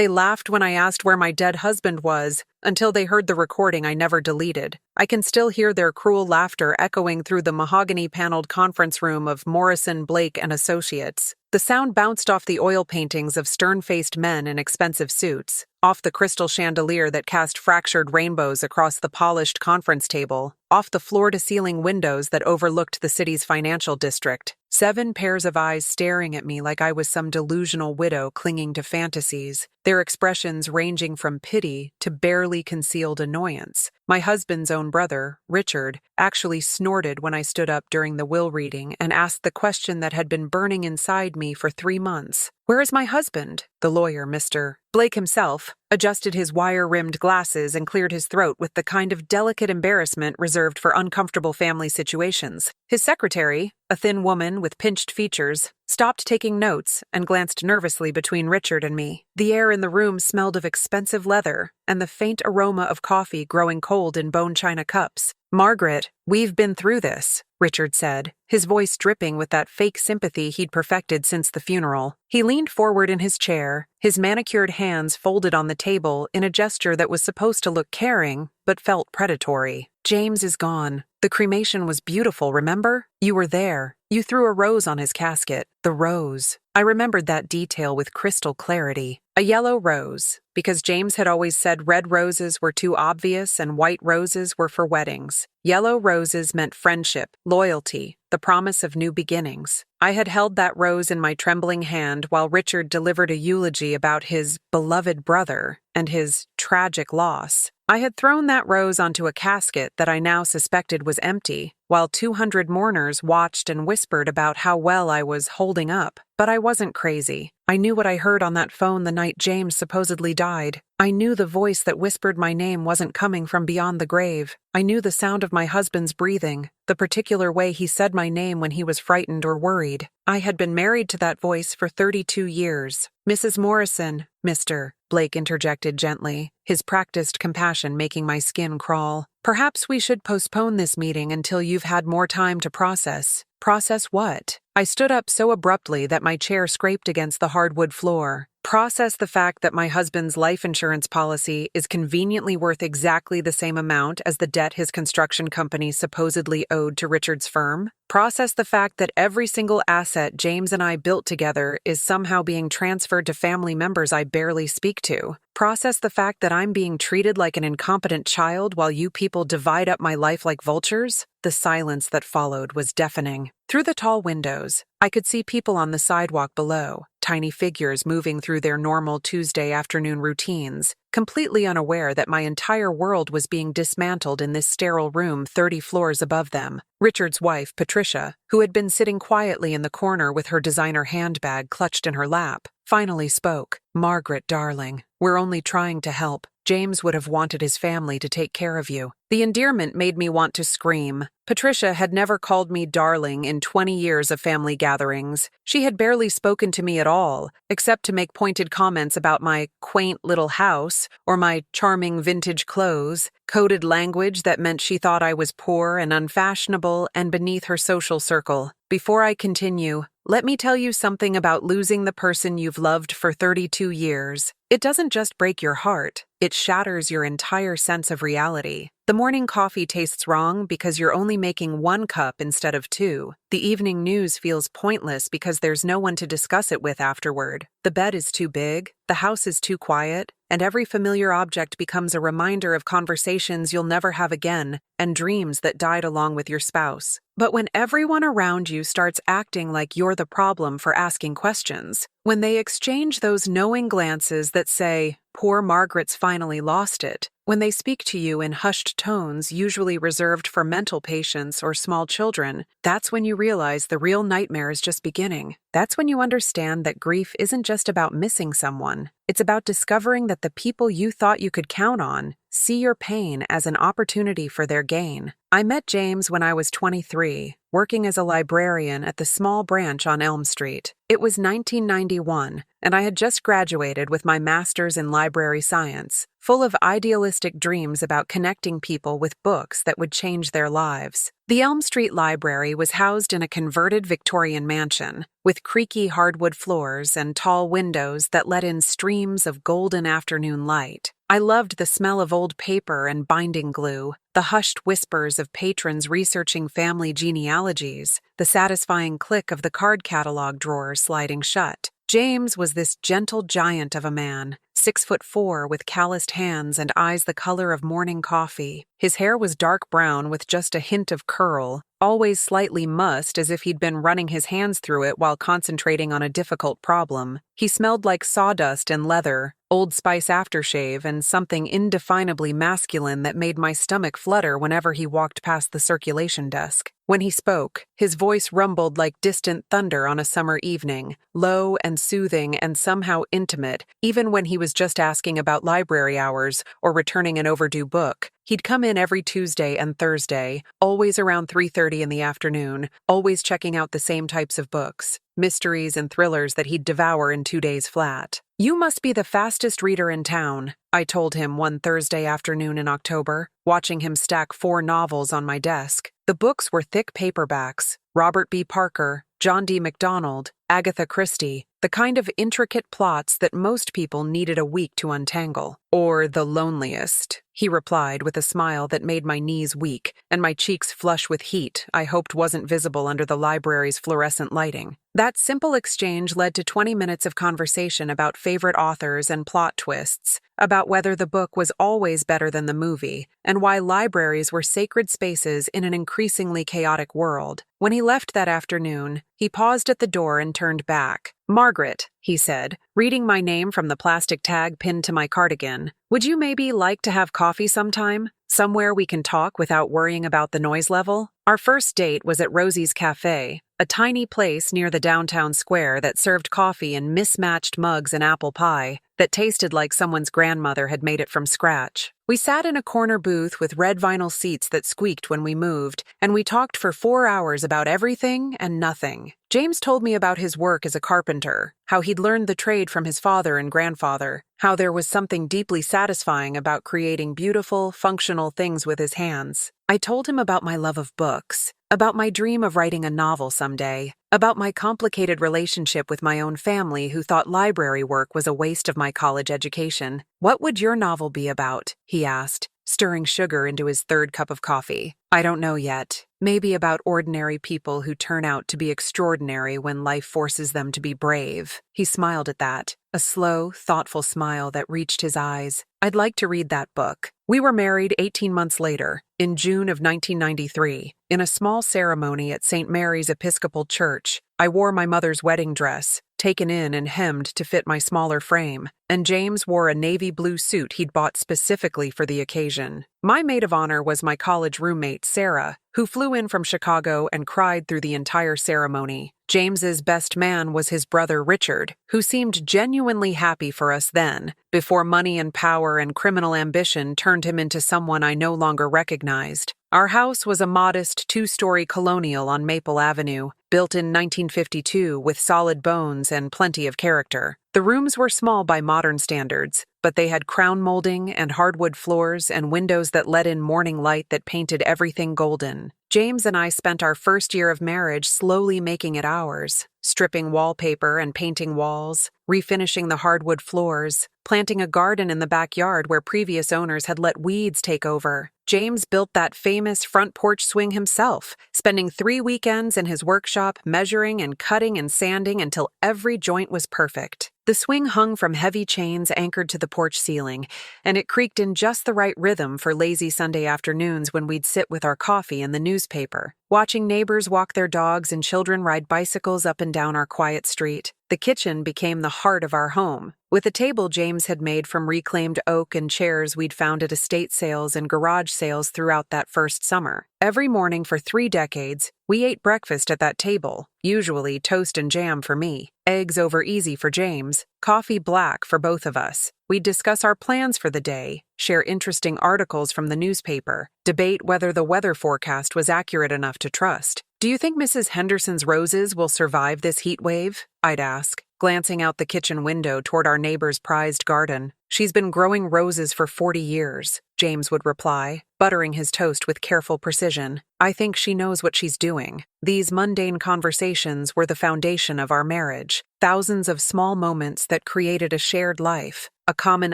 They laughed when I asked where my dead husband was, until they heard the recording I never deleted. I can still hear their cruel laughter echoing through the mahogany-paneled conference room of Morrison, Blake and Associates. The sound bounced off the oil paintings of stern-faced men in expensive suits, off the crystal chandelier that cast fractured rainbows across the polished conference table, off the floor-to-ceiling windows that overlooked the city's financial district. 7 pairs of eyes staring at me like I was some delusional widow clinging to fantasies, their expressions ranging from pity to barely concealed annoyance. My husband's own brother, Richard, actually snorted when I stood up during the will reading and asked the question that had been burning inside me for 3 months. "Where is my husband?" The lawyer, Mr. Blake himself, adjusted his wire-rimmed glasses and cleared his throat with the kind of delicate embarrassment reserved for uncomfortable family situations. His secretary, a thin woman with pinched features, stopped taking notes and glanced nervously between Richard and me. The air in the room smelled of expensive leather and the faint aroma of coffee growing cold in bone china cups. "Margaret, we've been through this," Richard said, his voice dripping with that fake sympathy he'd perfected since the funeral. He leaned forward in his chair, his manicured hands folded on the table in a gesture that was supposed to look caring, but felt predatory. "James is gone. The cremation was beautiful, remember? You were there. You threw a rose on his casket. The rose." I remembered that detail with crystal clarity. A yellow rose, because James had always said red roses were too obvious and white roses were for weddings. Yellow roses meant friendship, loyalty, the promise of new beginnings. I had held that rose in my trembling hand while Richard delivered a eulogy about his beloved brother and his tragic loss. I had thrown that rose onto a casket that I now suspected was empty, while 200 mourners watched and whispered about how well I was holding up. But I wasn't crazy. I knew what I heard on that phone the night James supposedly died. I knew the voice that whispered my name wasn't coming from beyond the grave. I knew the sound of my husband's breathing, the particular way he said my name when he was frightened or worried. I had been married to that voice for 32 years. "Mrs. Morrison," Mr. Blake interjected gently, his practiced compassion making my skin crawl. "Perhaps we should postpone this meeting until you've had more time to process." Process what? I stood up so abruptly that my chair scraped against the hardwood floor. Process the fact that my husband's life insurance policy is conveniently worth exactly the same amount as the debt his construction company supposedly owed to Richard's firm. Process the fact that every single asset James and I built together is somehow being transferred to family members I barely speak to. Process the fact that I'm being treated like an incompetent child while you people divide up my life like vultures. The silence that followed was deafening. Through the tall windows, I could see people on the sidewalk below, tiny figures moving through their normal Tuesday afternoon routines, completely unaware that my entire world was being dismantled in this sterile room 30 floors above them. Richard's wife, Patricia, who had been sitting quietly in the corner with her designer handbag clutched in her lap, finally spoke. "Margaret, darling, we're only trying to help. James would have wanted his family to take care of you." The endearment made me want to scream. Patricia had never called me darling in 20 years of family gatherings. She had barely spoken to me at all, except to make pointed comments about my quaint little house or my charming vintage clothes, coded language that meant she thought I was poor and unfashionable and beneath her social circle. Before I continue, let me tell you something about losing the person you've loved for 32 years. It doesn't just break your heart, it shatters your entire sense of reality. The morning coffee tastes wrong because you're only making 1 cup instead of 2. The evening news feels pointless because there's no one to discuss it with afterward. The bed is too big, the house is too quiet, and every familiar object becomes a reminder of conversations you'll never have again and dreams that died along with your spouse. But when everyone around you starts acting like you're the problem for asking questions, when they exchange those knowing glances that say, "Poor Margaret's finally lost it," when they speak to you in hushed tones usually reserved for mental patients or small children, that's when you realize the real nightmare is just beginning. That's when you understand that grief isn't just about missing someone. It's about discovering that the people you thought you could count on see your pain as an opportunity for their gain. I met James when I was 23, working as a librarian at the small branch on Elm Street. It was 1991, and I had just graduated with my master's in library science. full of idealistic dreams about connecting people with books that would change their lives. The Elm Street Library was housed in a converted Victorian mansion, with creaky hardwood floors and tall windows that let in streams of golden afternoon light. I loved the smell of old paper and binding glue, the hushed whispers of patrons researching family genealogies, the satisfying click of the card catalog drawer sliding shut. James was this gentle giant of a man, 6'4" with calloused hands and eyes the color of morning coffee. His hair was dark brown with just a hint of curl, always slightly mussed as if he'd been running his hands through it while concentrating on a difficult problem. He smelled like sawdust and leather, Old Spice aftershave, and something indefinably masculine that made my stomach flutter whenever he walked past the circulation desk. When he spoke, his voice rumbled like distant thunder on a summer evening, low and soothing and somehow intimate, even when he was just asking about library hours or returning an overdue book. He'd come in every Tuesday and Thursday, always around 3:30 in the afternoon, always checking out the same types of books, mysteries and thrillers that he'd devour in 2 days flat. "You must be the fastest reader in town," I told him one Thursday afternoon in October, watching him stack 4 novels on my desk. The books were thick paperbacks, Robert B. Parker, John D. MacDonald, Agatha Christie, the kind of intricate plots that most people needed a week to untangle. "Or The Loneliest," he replied with a smile that made my knees weak and my cheeks flush with heat I hoped wasn't visible under the library's fluorescent lighting. That simple exchange led to 20 minutes of conversation about favorite authors and plot twists, about whether the book was always better than the movie, and why libraries were sacred spaces in an increasingly chaotic world. When he left that afternoon, he paused at the door and turned back. "Margaret," he said, reading my name from the plastic tag pinned to my cardigan, "would you maybe like to have coffee sometime? Somewhere we can talk without worrying about the noise level?" Our first date was at Rosie's Cafe, a tiny place near the downtown square that served coffee in mismatched mugs and apple pie that tasted like someone's grandmother had made it from scratch. We sat in a corner booth with red vinyl seats that squeaked when we moved, and we talked for 4 hours about everything and nothing. James told me about his work as a carpenter, how he'd learned the trade from his father and grandfather, how there was something deeply satisfying about creating beautiful, functional things with his hands. I told him about my love of books, about my dream of writing a novel someday, about my complicated relationship with my own family who thought library work was a waste of my college education. "What would your novel be about?" he asked, stirring sugar into his 3rd cup of coffee. "I don't know yet. Maybe about ordinary people who turn out to be extraordinary when life forces them to be brave." He smiled at that, a slow, thoughtful smile that reached his eyes. "I'd like to read that book." We were married 18 months later, in June of 1993, in a small ceremony at St. Mary's Episcopal Church. I wore my mother's wedding dress, taken in and hemmed to fit my smaller frame, and James wore a navy blue suit he'd bought specifically for the occasion. My maid of honor was my college roommate, Sarah, who flew in from Chicago and cried through the entire ceremony. James's best man was his brother Richard, who seemed genuinely happy for us then, before money and power and criminal ambition turned him into someone I no longer recognized. Our house was a modest 2-story colonial on Maple Avenue, built in 1952 with solid bones and plenty of character. The rooms were small by modern standards, but they had crown molding and hardwood floors and windows that let in morning light that painted everything golden. James and I spent our first year of marriage slowly making it ours, stripping wallpaper and painting walls, refinishing the hardwood floors, planting a garden in the backyard where previous owners had let weeds take over. James built that famous front porch swing himself, spending 3 weekends in his workshop measuring and cutting and sanding until every joint was perfect. The swing hung from heavy chains anchored to the porch ceiling, and it creaked in just the right rhythm for lazy Sunday afternoons when we'd sit with our coffee and the newspaper, watching neighbors walk their dogs and children ride bicycles up and down our quiet street. The kitchen became the heart of our home, with a table James had made from reclaimed oak and chairs we'd found at estate sales and garage sales throughout that first summer. Every morning for 3 decades, we ate breakfast at that table, usually toast and jam for me, eggs over easy for James, coffee black for both of us. We'd discuss our plans for the day, share interesting articles from the newspaper, debate whether the weather forecast was accurate enough to trust. "Do you think Mrs. Henderson's roses will survive this heat wave?" I'd ask. glancing out the kitchen window toward our neighbor's prized garden. "She's been growing roses for 40 years, James would reply, buttering his toast with careful precision. "I think she knows what she's doing." These mundane conversations were the foundation of our marriage, thousands of small moments that created a shared life, a common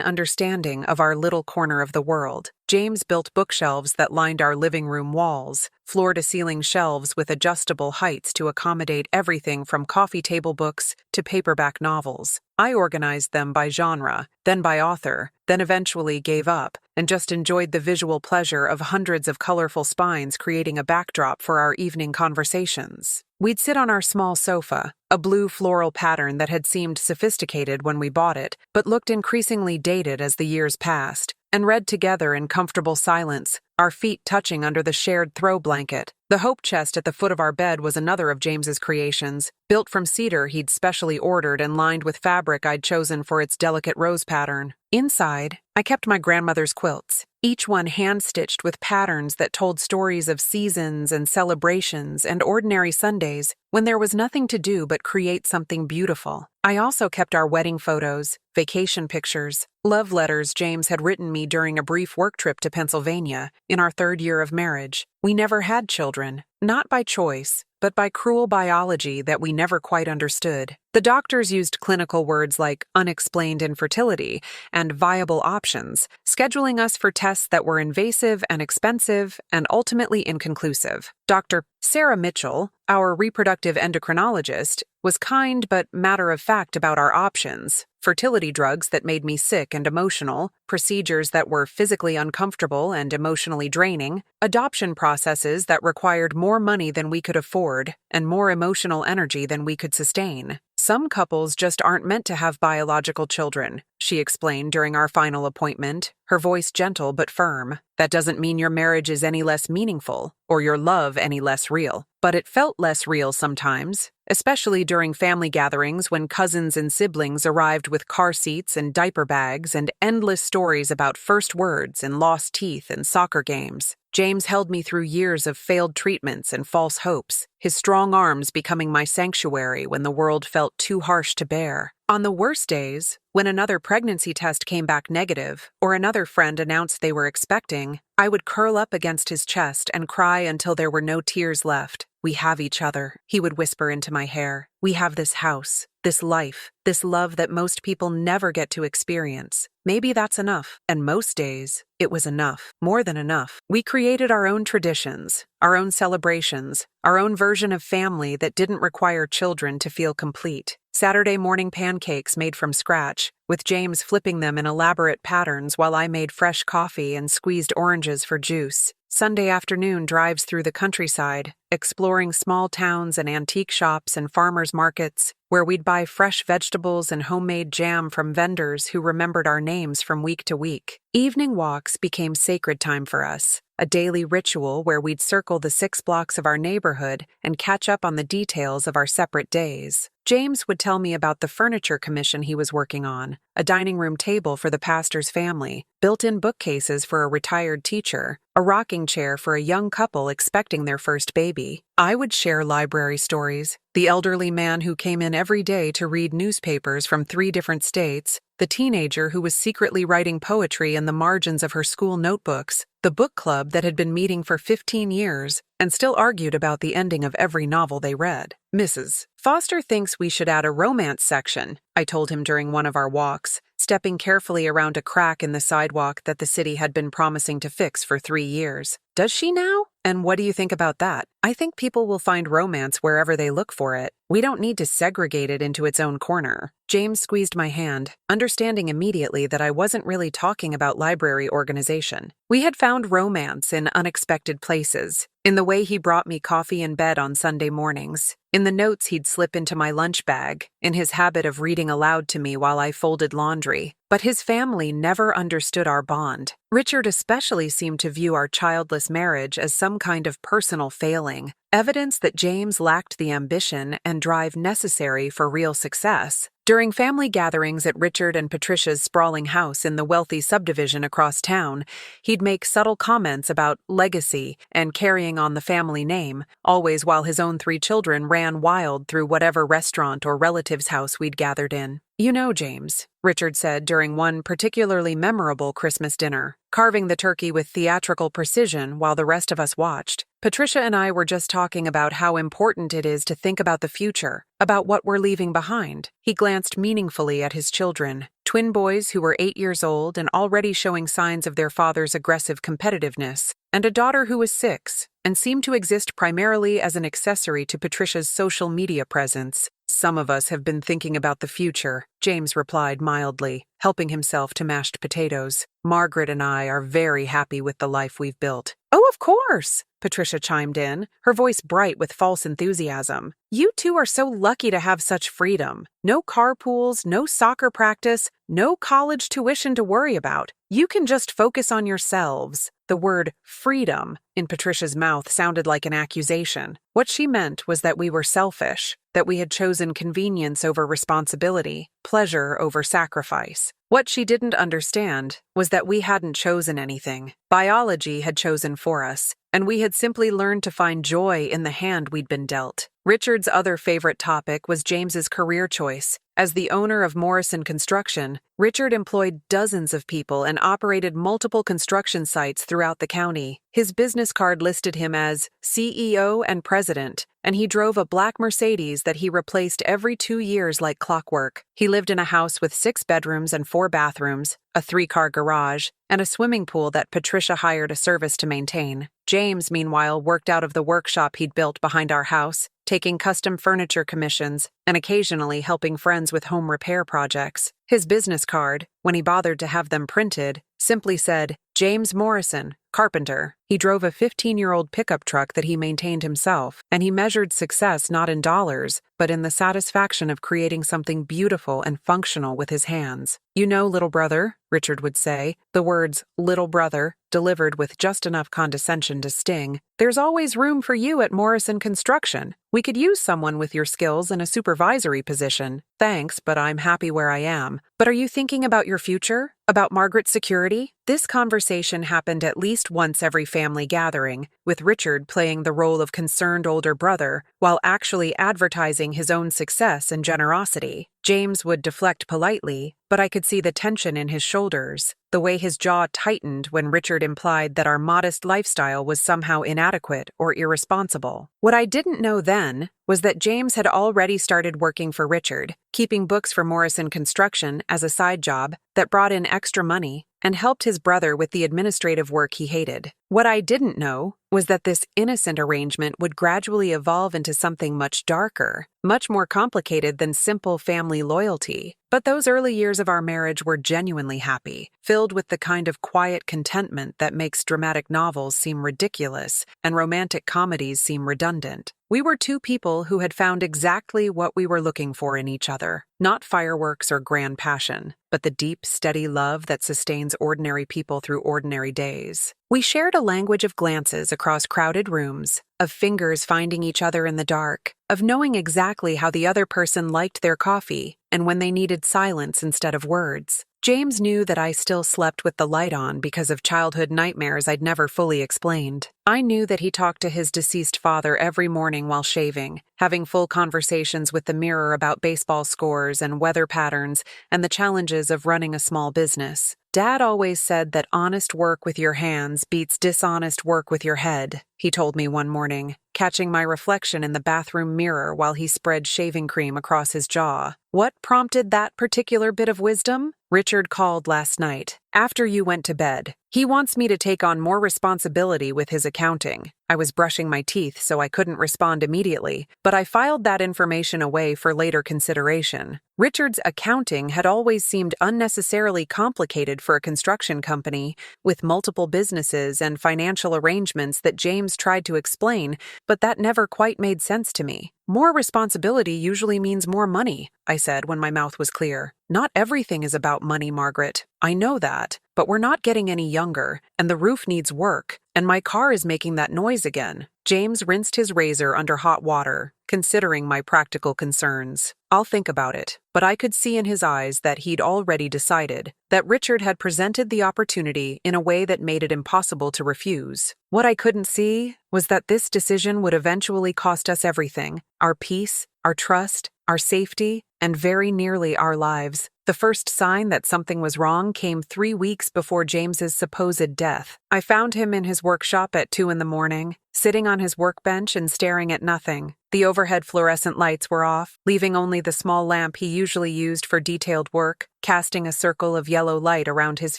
understanding of our little corner of the world. James built bookshelves that lined our living room walls, floor-to-ceiling shelves with adjustable heights to accommodate everything from coffee table books to paperback novels. I organized them by genre, then by author, then eventually gave up, and just enjoyed the visual pleasure of hundreds of colorful spines creating a backdrop for our evening conversations. We'd sit on our small sofa, a blue floral pattern that had seemed sophisticated when we bought it, but looked increasingly dated as the years passed, and read together in comfortable silence, our feet touching under the shared throw blanket. The hope chest at the foot of our bed was another of James's creations, built from cedar he'd specially ordered and lined with fabric I'd chosen for its delicate rose pattern. Inside, I kept my grandmother's quilts, each one hand-stitched with patterns that told stories of seasons and celebrations and ordinary Sundays when there was nothing to do but create something beautiful. I also kept our wedding photos, vacation pictures, love letters James had written me during a brief work trip to Pennsylvania in our 3rd year of marriage. We never had children, not by choice, but by cruel biology that we never quite understood. The doctors used clinical words like unexplained infertility and viable options, scheduling us for tests that were invasive and expensive and ultimately inconclusive. Dr. Sarah Mitchell, our reproductive endocrinologist, was kind but matter-of-fact about our options: fertility drugs that made me sick and emotional, procedures that were physically uncomfortable and emotionally draining, adoption processes that required more money than we could afford and more emotional energy than we could sustain. "Some couples just aren't meant to have biological children," she explained during our final appointment, her voice gentle but firm. "That doesn't mean your marriage is any less meaningful or your love any less real." But it felt less real sometimes, especially during family gatherings when cousins and siblings arrived with car seats and diaper bags and endless stories about first words and lost teeth and soccer games. James held me through years of failed treatments and false hopes, his strong arms becoming my sanctuary when the world felt too harsh to bear. On the worst days, when another pregnancy test came back negative or another friend announced they were expecting, I would curl up against his chest and cry until there were no tears left. "We have each other," he would whisper into my hair. "We have this house, this life, this love that most people never get to experience. Maybe that's enough." And most days, it was enough, more than enough. We created our own traditions, our own celebrations, our own version of family that didn't require children to feel complete. Saturday morning pancakes made from scratch, with James flipping them in elaborate patterns while I made fresh coffee and squeezed oranges for juice. Sunday afternoon drives through the countryside, exploring small towns and antique shops and farmers' markets, where we'd buy fresh vegetables and homemade jam from vendors who remembered our names from week to week. Evening walks became sacred time for us, a daily ritual where we'd circle the 6 blocks of our neighborhood and catch up on the details of our separate days. James would tell me about the furniture commission he was working on, a dining room table for the pastor's family, built-in bookcases for a retired teacher, a rocking chair for a young couple expecting their first baby. I would share library stories, the elderly man who came in every day to read newspapers from 3 different states, the teenager who was secretly writing poetry in the margins of her school notebooks, the book club that had been meeting for 15 years and still argued about the ending of every novel they read. "Mrs. Foster thinks we should add a romance section," I told him during one of our walks, stepping carefully around a crack in the sidewalk that the city had been promising to fix for 3 years. "Does she now? And what do you think about that?" "I think people will find romance wherever they look for it. We don't need to segregate it into its own corner." James squeezed my hand, understanding immediately that I wasn't really talking about library organization. We had found romance in unexpected places, in the way he brought me coffee in bed on Sunday mornings, in the notes he'd slip into my lunch bag, in his habit of reading aloud to me while I folded laundry. But his family never understood our bond. Richard especially seemed to view our childless marriage as some kind of personal failing, evidence that James lacked the ambition and drive necessary for real success. During family gatherings at Richard and Patricia's sprawling house in the wealthy subdivision across town, he'd make subtle comments about legacy and carrying on the family name, always while his own 3 children ran wild through whatever restaurant or relative's house we'd gathered in. "You know, James," Richard said during one particularly memorable Christmas dinner, carving the turkey with theatrical precision while the rest of us watched. "Patricia and I were just talking about how important it is to think about the future, about what we're leaving behind." He glanced meaningfully at his children, twin boys who were 8 years old and already showing signs of their father's aggressive competitiveness, and a daughter who was 6 and seemed to exist primarily as an accessory to Patricia's social media presence. "Some of us have been thinking about the future," James replied mildly, helping himself to mashed potatoes. "Margaret and I are very happy with the life we've built." "Oh, of course," Patricia chimed in, her voice bright with false enthusiasm. "You two are so lucky to have such freedom. No carpools, no soccer practice, no college tuition to worry about. You can just focus on yourselves." The word freedom in Patricia's mouth sounded like an accusation. What she meant was that we were selfish, that we had chosen convenience over responsibility, pleasure over sacrifice. What she didn't understand was that we hadn't chosen anything. Biology had chosen for us, and we had simply learned to find joy in the hand we'd been dealt. Richard's other favorite topic was James's career choice. As the owner of Morrison Construction, Richard employed dozens of people and operated multiple construction sites throughout the county. His business card listed him as CEO and president, and he drove a black Mercedes that he replaced every 2 years like clockwork. He lived in a house with 6 bedrooms and 4 bathrooms, a 3-car garage, and a swimming pool that Patricia hired a service to maintain. James, meanwhile, worked out of the workshop he'd built behind our house, taking custom furniture commissions and occasionally helping friends with home repair projects. His business card, when he bothered to have them printed, simply said, "James Morrison, carpenter." He drove a 15-year-old pickup truck that he maintained himself, and he measured success not in dollars, but in the satisfaction of creating something beautiful and functional with his hands. "You know, little brother," Richard would say, the words "little brother" delivered with just enough condescension to sting, "there's always room for you at Morrison Construction. We could use someone with your skills in a supervisory position. Thanks, but I'm happy where I am. But are you thinking about your future? About Margaret's security?" This conversation happened at least once every family gathering, with Richard playing the role of concerned older brother while actually advertising his own success and generosity. James would deflect politely, but I could see the tension in his shoulders, the way his jaw tightened when Richard implied that our modest lifestyle was somehow inadequate or irresponsible. What I didn't know then was that James had already started working for Richard, keeping books for Morrison Construction as a side job that brought in extra money and helped his brother with the administrative work he hated. What I didn't know was that this innocent arrangement would gradually evolve into something much darker, much more complicated than simple family loyalty. But those early years of our marriage were genuinely happy, filled with the kind of quiet contentment that makes dramatic novels seem ridiculous and romantic comedies seem redundant. We were 2 people who had found exactly what we were looking for in each other. Not fireworks or grand passion, but the deep, steady love that sustains ordinary people through ordinary days. We shared a language of glances across crowded rooms, of fingers finding each other in the dark, of knowing exactly how the other person liked their coffee and when they needed silence instead of words. James knew that I still slept with the light on because of childhood nightmares I'd never fully explained. I knew that he talked to his deceased father every morning while shaving, having full conversations with the mirror about baseball scores and weather patterns and the challenges of running a small business. Dad always said that honest work with your hands beats dishonest work with your head, he told me one morning, catching my reflection in the bathroom mirror while he spread shaving cream across his jaw. What prompted that particular bit of wisdom? Richard called last night, after you went to bed. He wants me to take on more responsibility with his accounting. I was brushing my teeth, so I couldn't respond immediately, but I filed that information away for later consideration. Richard's accounting had always seemed unnecessarily complicated for a construction company, with multiple businesses and financial arrangements that James tried to explain, but that never quite made sense to me. More responsibility usually means more money, I said when my mouth was clear. Not everything is about money, Margaret. I know that, but we're not getting any younger, and the roof needs work, and my car is making that noise again. James rinsed his razor under hot water, considering my practical concerns. I'll think about it, but I could see in his eyes that he'd already decided that Richard had presented the opportunity in a way that made it impossible to refuse. What I couldn't see was that this decision would eventually cost us everything: our peace, our trust, our safety, and very nearly our lives. The first sign that something was wrong came 3 weeks before James's supposed death. I found him in his workshop at 2 in the morning, sitting on his workbench and staring at nothing. The overhead fluorescent lights were off, leaving only the small lamp he usually used for detailed work, casting a circle of yellow light around his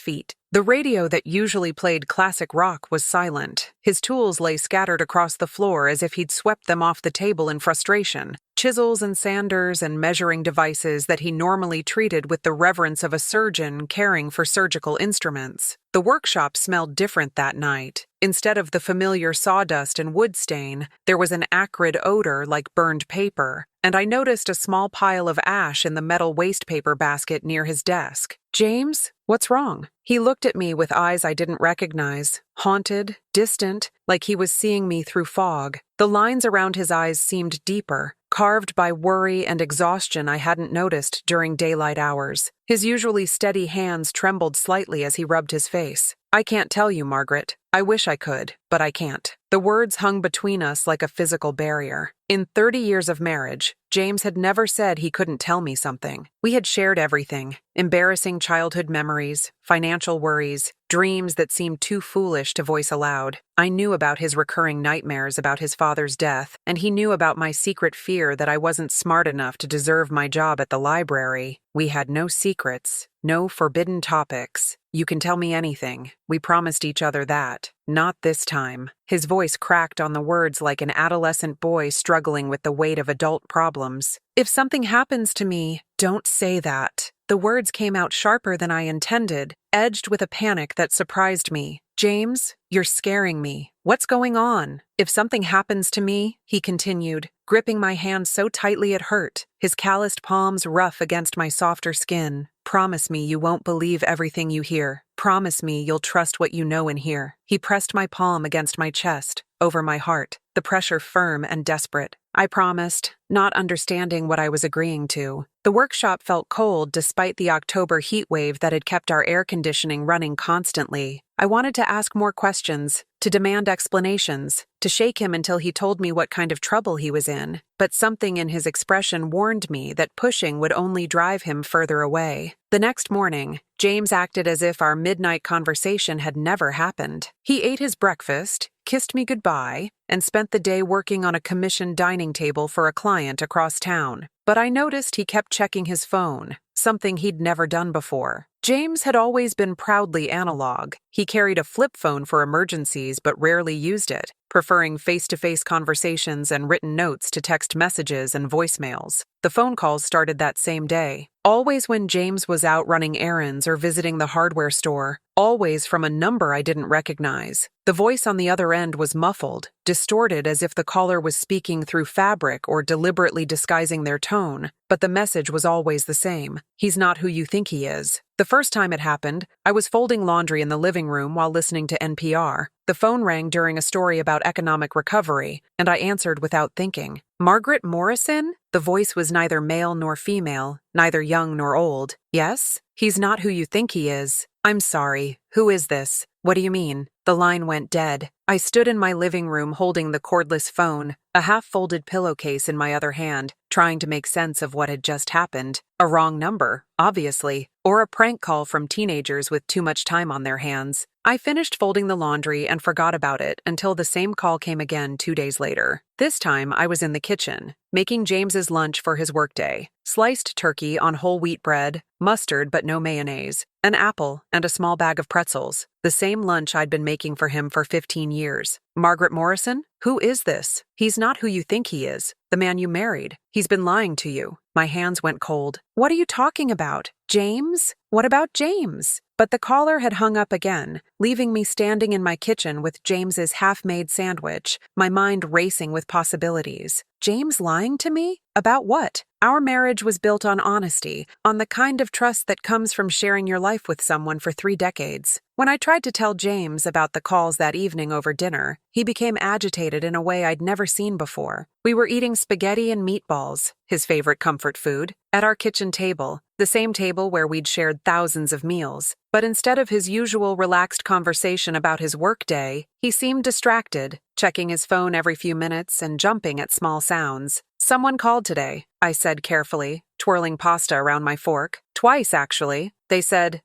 feet. The radio that usually played classic rock was silent. His tools lay scattered across the floor as if he'd swept them off the table in frustration. Chisels and sanders and measuring devices that he normally treated with the reverence of a surgeon caring for surgical instruments. The workshop smelled different that night. Instead of the familiar sawdust and wood stain, there was an acrid odor like burned paper, and I noticed a small pile of ash in the metal wastepaper basket near his desk. "James, what's wrong?" He looked at me with eyes I didn't recognize, haunted, distant, like he was seeing me through fog. The lines around his eyes seemed deeper, carved by worry and exhaustion I hadn't noticed during daylight hours. His usually steady hands trembled slightly as he rubbed his face. "I can't tell you, Margaret. I wish I could, but I can't." The words hung between us like a physical barrier. In 30 years of marriage, James had never said he couldn't tell me something. We had shared everything: embarrassing childhood memories, financial worries, dreams that seemed too foolish to voice aloud. I knew about his recurring nightmares about his father's death, and he knew about my secret fear that I wasn't smart enough to deserve my job at the library. We had no secrets, no forbidden topics. "You can tell me anything. We promised each other that. Not this time." His voice cracked on the words like an adolescent boy struggling with the weight of adult problems. "If something happens to me, don't say that." The words came out sharper than I intended, edged with a panic that surprised me. "James, you're scaring me. What's going on?" "If something happens to me," he continued, gripping my hand so tightly it hurt, his calloused palms rough against my softer skin, "promise me you won't believe everything you hear. Promise me you'll trust what you know and hear." He pressed my palm against my chest, over my heart, the pressure firm and desperate. I promised, not understanding what I was agreeing to. The workshop felt cold despite the October heat wave that had kept our air conditioning running constantly. I wanted to ask more questions, to demand explanations, to shake him until he told me what kind of trouble he was in, but something in his expression warned me that pushing would only drive him further away. The next morning, James acted as if our midnight conversation had never happened. He ate his breakfast, kissed me goodbye, and spent the day working on a commissioned dining table for a client across town. But I noticed he kept checking his phone, something he'd never done before. James had always been proudly analog. He carried a flip phone for emergencies but rarely used it, preferring face-to-face conversations and written notes to text messages and voicemails. The phone calls started that same day, always when James was out running errands or visiting the hardware store, always from a number I didn't recognize. The voice on the other end was muffled, distorted as if the caller was speaking through fabric or deliberately disguising their tone, but the message was always the same: "He's not who you think he is." The first time it happened, I was folding laundry in the living room while listening to NPR. The phone rang during a story about economic recovery, and I answered without thinking. "Margaret Morrison?" The voice was neither male nor female, neither young nor old. "Yes? He's not who you think he is." "I'm sorry. Who is this?" "What do you mean?" The line went dead. I stood in my living room holding the cordless phone, a half-folded pillowcase in my other hand, trying to make sense of what had just happened. A wrong number, obviously, or a prank call from teenagers with too much time on their hands. I finished folding the laundry and forgot about it until the same call came again 2 days later. This time, I was in the kitchen, making James's lunch for his workday: sliced turkey on whole wheat bread, mustard but no mayonnaise, an apple, and a small bag of pretzels. The same lunch I'd been making for him for 15 years. "Margaret Morrison? Who is this?" "He's not who you think he is. The man you married. He's been lying to you." My hands went cold. "What are you talking about? James? What about James?" But the caller had hung up again, leaving me standing in my kitchen with James's half-made sandwich, my mind racing with possibilities. James lying to me? About what? Our marriage was built on honesty, on the kind of trust that comes from sharing your life with someone for 3 decades. When I tried to tell James about the calls that evening over dinner, he became agitated in a way I'd never seen before. We were eating spaghetti and meatballs, his favorite comfort food, at our kitchen table, the same table where we'd shared thousands of meals. But instead of his usual relaxed conversation about his workday, he seemed distracted, checking his phone every few minutes and jumping at small sounds. "Someone called today," I said carefully, twirling pasta around my fork. "Twice, actually. They said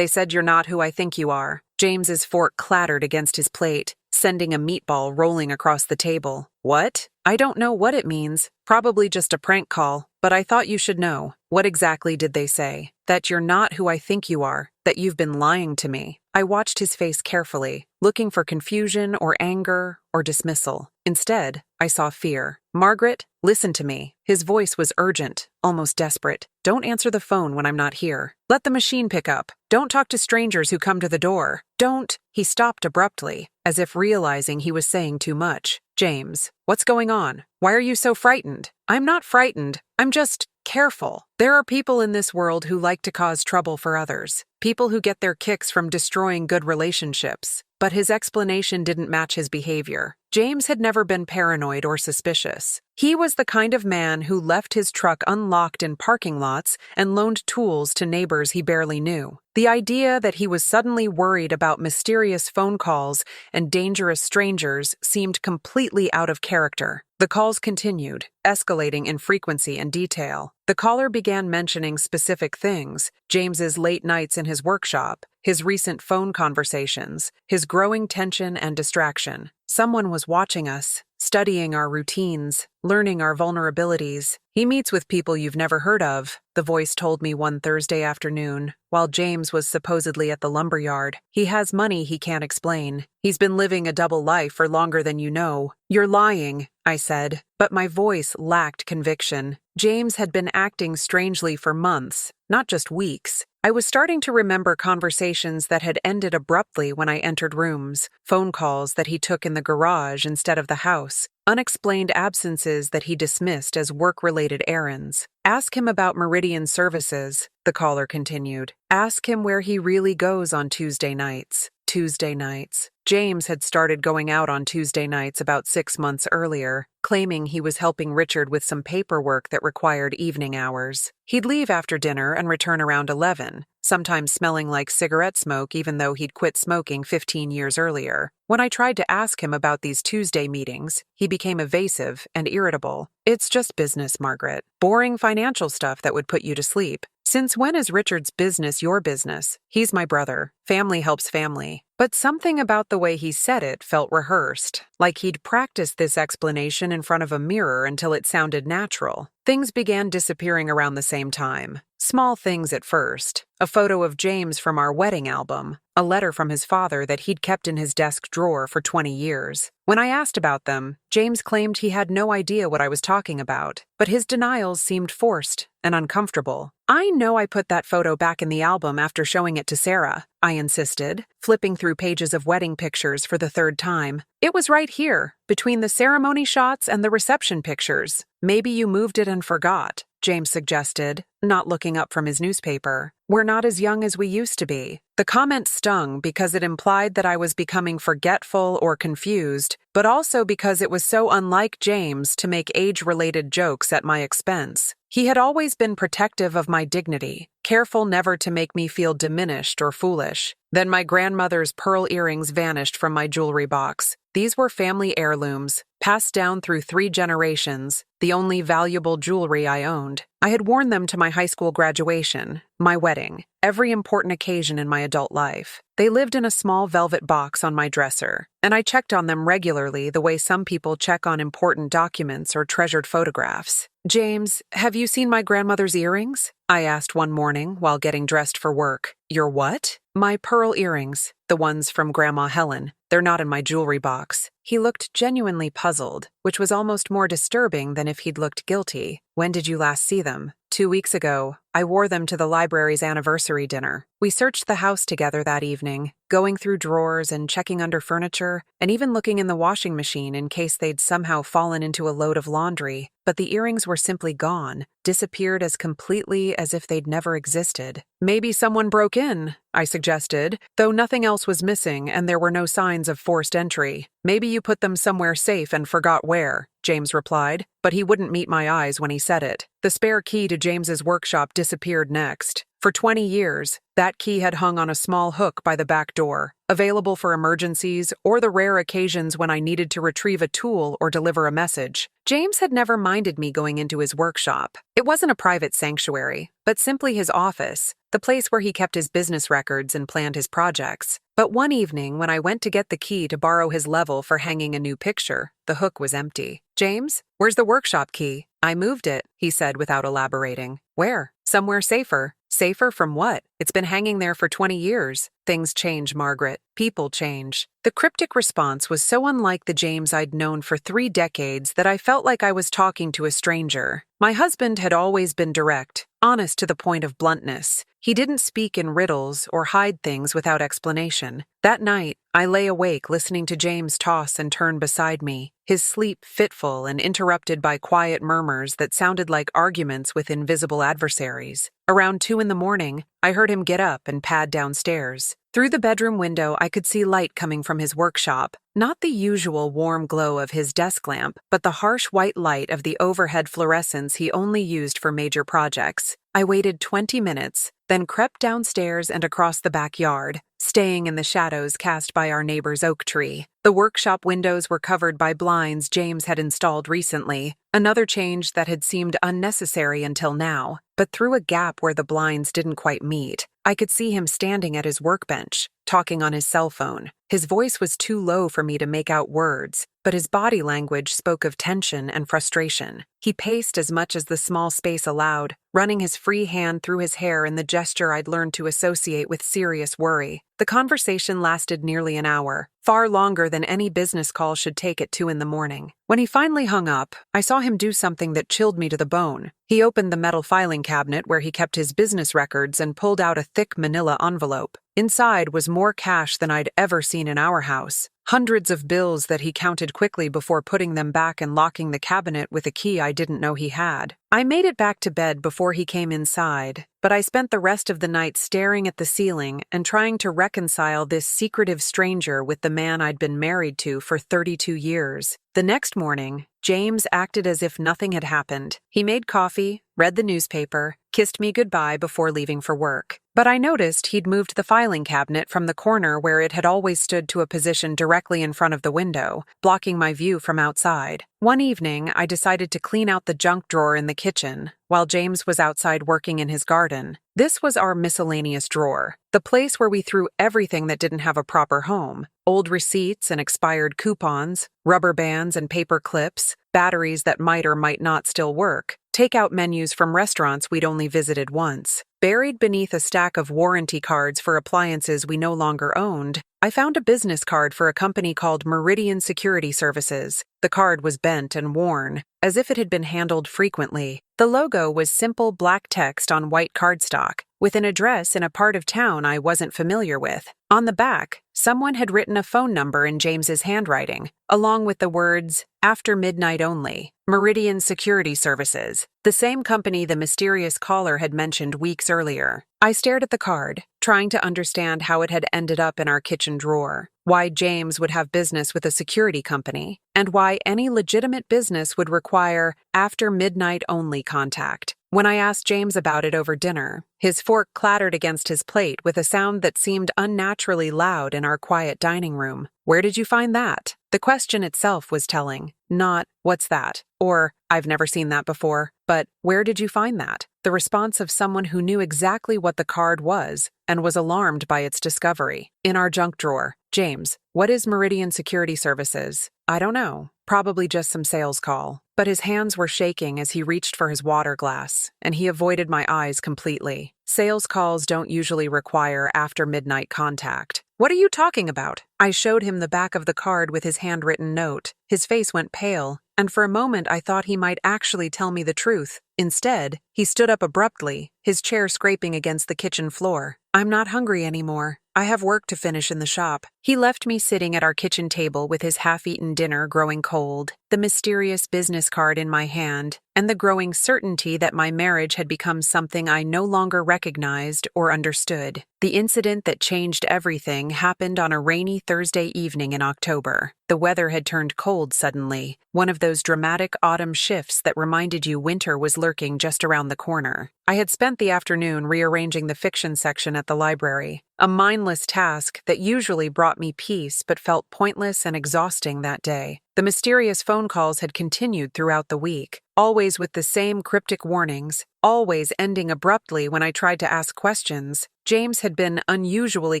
you're not who I think you are." James's fork clattered against his plate, sending a meatball rolling across the table. "What? I don't know what it means. Probably just a prank call, but I thought you should know." "What exactly did they say?" "That you're not who I think you are, that you've been lying to me." I watched his face carefully, looking for confusion or anger or dismissal. Instead, I saw fear. "Margaret, listen to me." His voice was urgent, almost desperate. "Don't answer the phone when I'm not here. Let the machine pick up. Don't talk to strangers who come to the door. Don't—" He stopped abruptly, as if realizing he was saying too much. "James, what's going on? Why are you so frightened?" "I'm not frightened. I'm just careful. There are people in this world who like to cause trouble for others. People who get their kicks from destroying good relationships." But his explanation didn't match his behavior. James had never been paranoid or suspicious. He was the kind of man who left his truck unlocked in parking lots and loaned tools to neighbors he barely knew. The idea that he was suddenly worried about mysterious phone calls and dangerous strangers seemed completely out of character. The calls continued, escalating in frequency and detail. The caller began mentioning specific things: James's late nights in his workshop, his recent phone conversations, his growing tension and distraction. Someone was watching us, studying our routines, learning our vulnerabilities. "He meets with people you've never heard of," the voice told me one Thursday afternoon, while James was supposedly at the lumberyard. "He has money he can't explain. He's been living a double life for longer than you know." "You're lying," I said, but my voice lacked conviction. James had been acting strangely for months, not just weeks. I was starting to remember conversations that had ended abruptly when I entered rooms, phone calls that he took in the garage instead of the house, unexplained absences that he dismissed as work-related errands. "Ask him about Meridian Services," the caller continued. "Ask him where he really goes on Tuesday nights." Tuesday nights. James had started going out on Tuesday nights about 6 months earlier, claiming he was helping Richard with some paperwork that required evening hours. He'd leave after dinner and return around 11, sometimes smelling like cigarette smoke even though he'd quit smoking 15 years earlier. When I tried to ask him about these Tuesday meetings, he became evasive and irritable. "It's just business, Margaret. Boring financial stuff that would put you to sleep. Since when is Richard's business your business? He's my brother. Family helps family." But something about the way he said it felt rehearsed, like he'd practiced this explanation in front of a mirror until it sounded natural. Things began disappearing around the same time. Small things at first. A photo of James from our wedding album. A letter from his father that he'd kept in his desk drawer for 20 years. When I asked about them, James claimed he had no idea what I was talking about, but his denials seemed forced and uncomfortable. "I know I put that photo back in the album after showing it to Sarah," I insisted, flipping through pages of wedding pictures for the 3rd time. "It was right here, between the ceremony shots and the reception pictures. Maybe you moved it and forgot," James suggested, not looking up from his newspaper. "We're not as young as we used to be." The comment stung because it implied that I was becoming forgetful or confused, but also because it was so unlike James to make age-related jokes at my expense. He had always been protective of my dignity, careful never to make me feel diminished or foolish. Then my grandmother's pearl earrings vanished from my jewelry box. These were family heirlooms, passed down through 3 generations, the only valuable jewelry I owned. I had worn them to my high school graduation, my wedding, every important occasion in my adult life. They lived in a small velvet box on my dresser, and I checked on them regularly the way some people check on important documents or treasured photographs. "James, have you seen my grandmother's earrings?" I asked one morning while getting dressed for work. "Your what?" "My pearl earrings, the ones from Grandma Helen. They're not in my jewelry box." He looked genuinely puzzled, which was almost more disturbing than if he'd looked guilty. "When did you last see them?" 2 weeks ago. I wore them to the library's anniversary dinner." We searched the house together that evening, going through drawers and checking under furniture, and even looking in the washing machine in case they'd somehow fallen into a load of laundry. But the earrings were simply gone, disappeared as completely as if they'd never existed. Maybe someone broke in, I suggested, though nothing else was missing and there were no signs of forced entry. Maybe you put them somewhere safe and forgot where, James replied, but he wouldn't meet my eyes when he said it. The spare key to James's workshop disappeared next. For 20 years, that key had hung on a small hook by the back door, available for emergencies or the rare occasions when I needed to retrieve a tool or deliver a message. James had never minded me going into his workshop. It wasn't a private sanctuary, but simply his office, the place where he kept his business records and planned his projects. But one evening, when I went to get the key to borrow his level for hanging a new picture, the hook was empty. "James, where's the workshop key?" "I moved it," he said without elaborating. "Where?" "Somewhere safer." "Safer from what? It's been hanging there for 20 years. Things change, Margaret. People change. The cryptic response was so unlike the James I'd known for 3 decades that I felt like I was talking to a stranger. My husband had always been direct, honest to the point of bluntness. He didn't speak in riddles or hide things without explanation. That night, I lay awake listening to James toss and turn beside me, his sleep fitful and interrupted by quiet murmurs that sounded like arguments with invisible adversaries. Around 2 in the morning, I heard him get up and pad downstairs. Through the bedroom window, I could see light coming from his workshop, not the usual warm glow of his desk lamp, but the harsh white light of the overhead fluorescence he only used for major projects. I waited 20 minutes, then crept downstairs and across the backyard, staying in the shadows cast by our neighbor's oak tree. The workshop windows were covered by blinds James had installed recently, another change that had seemed unnecessary until now. But through a gap where the blinds didn't quite meet, I could see him standing at his workbench, talking on his cell phone. His voice was too low for me to make out words, but his body language spoke of tension and frustration. He paced as much as the small space allowed, running his free hand through his hair in the gesture I'd learned to associate with serious worry. The conversation lasted nearly an hour, far longer than any business call should take at 2 in the morning. When he finally hung up, I saw him do something that chilled me to the bone. He opened the metal filing cabinet where he kept his business records and pulled out a thick manila envelope. Inside was more cash than I'd ever seen in our house. Hundreds of bills that he counted quickly before putting them back and locking the cabinet with a key I didn't know he had. I made it back to bed before he came inside, but I spent the rest of the night staring at the ceiling and trying to reconcile this secretive stranger with the man I'd been married to for 32 years. The next morning, James acted as if nothing had happened. He made coffee, read the newspaper, kissed me goodbye before leaving for work. But I noticed he'd moved the filing cabinet from the corner where it had always stood to a position directly in front of the window, blocking my view from outside. One evening, I decided to clean out the junk drawer in the kitchen, while James was outside working in his garden. This was our miscellaneous drawer, the place where we threw everything that didn't have a proper home. Old receipts and expired coupons, rubber bands and paper clips, batteries that might or might not still work, takeout menus from restaurants we'd only visited once. Buried beneath a stack of warranty cards for appliances we no longer owned, I found a business card for a company called Meridian Security Services. The card was bent and worn, as if it had been handled frequently. The logo was simple black text on white cardstock, with an address in a part of town I wasn't familiar with. On the back, someone had written a phone number in James's handwriting, along with the words, "After midnight only, Meridian Security Services," the same company the mysterious caller had mentioned weeks earlier. I stared at the card, trying to understand how it had ended up in our kitchen drawer, why James would have business with a security company, and why any legitimate business would require after midnight only contact. When I asked James about it over dinner, his fork clattered against his plate with a sound that seemed unnaturally loud in our quiet dining room. "Where did you find that?" The question itself was telling, not, "What's that?" or, "I've never seen that before," but, "Where did you find that?" The response of someone who knew exactly what the card was and was alarmed by its discovery. "In our junk drawer." "James, what is Meridian Security Services?" "I don't know. Probably just some sales call." But his hands were shaking as he reached for his water glass, and he avoided my eyes completely. Sales calls don't usually require after midnight contact. What are you talking about? I showed him the back of the card with his handwritten note. His face went pale, and for a moment I thought he might actually tell me the truth. Instead, he stood up abruptly, his chair scraping against the kitchen floor. I'm not hungry anymore. I have work to finish in the shop. He left me sitting at our kitchen table with his half-eaten dinner growing cold, the mysterious business card in my hand, and the growing certainty that my marriage had become something I no longer recognized or understood. The incident that changed everything happened on a rainy Thursday evening in October. The weather had turned cold suddenly, one of those dramatic autumn shifts that reminded you winter was lurking just around the corner. I had spent the afternoon rearranging the fiction section at the library, a mindless task that usually brought me peace but felt pointless and exhausting that day. The mysterious phone calls had continued throughout the week, always with the same cryptic warnings, always ending abruptly when I tried to ask questions. James had been unusually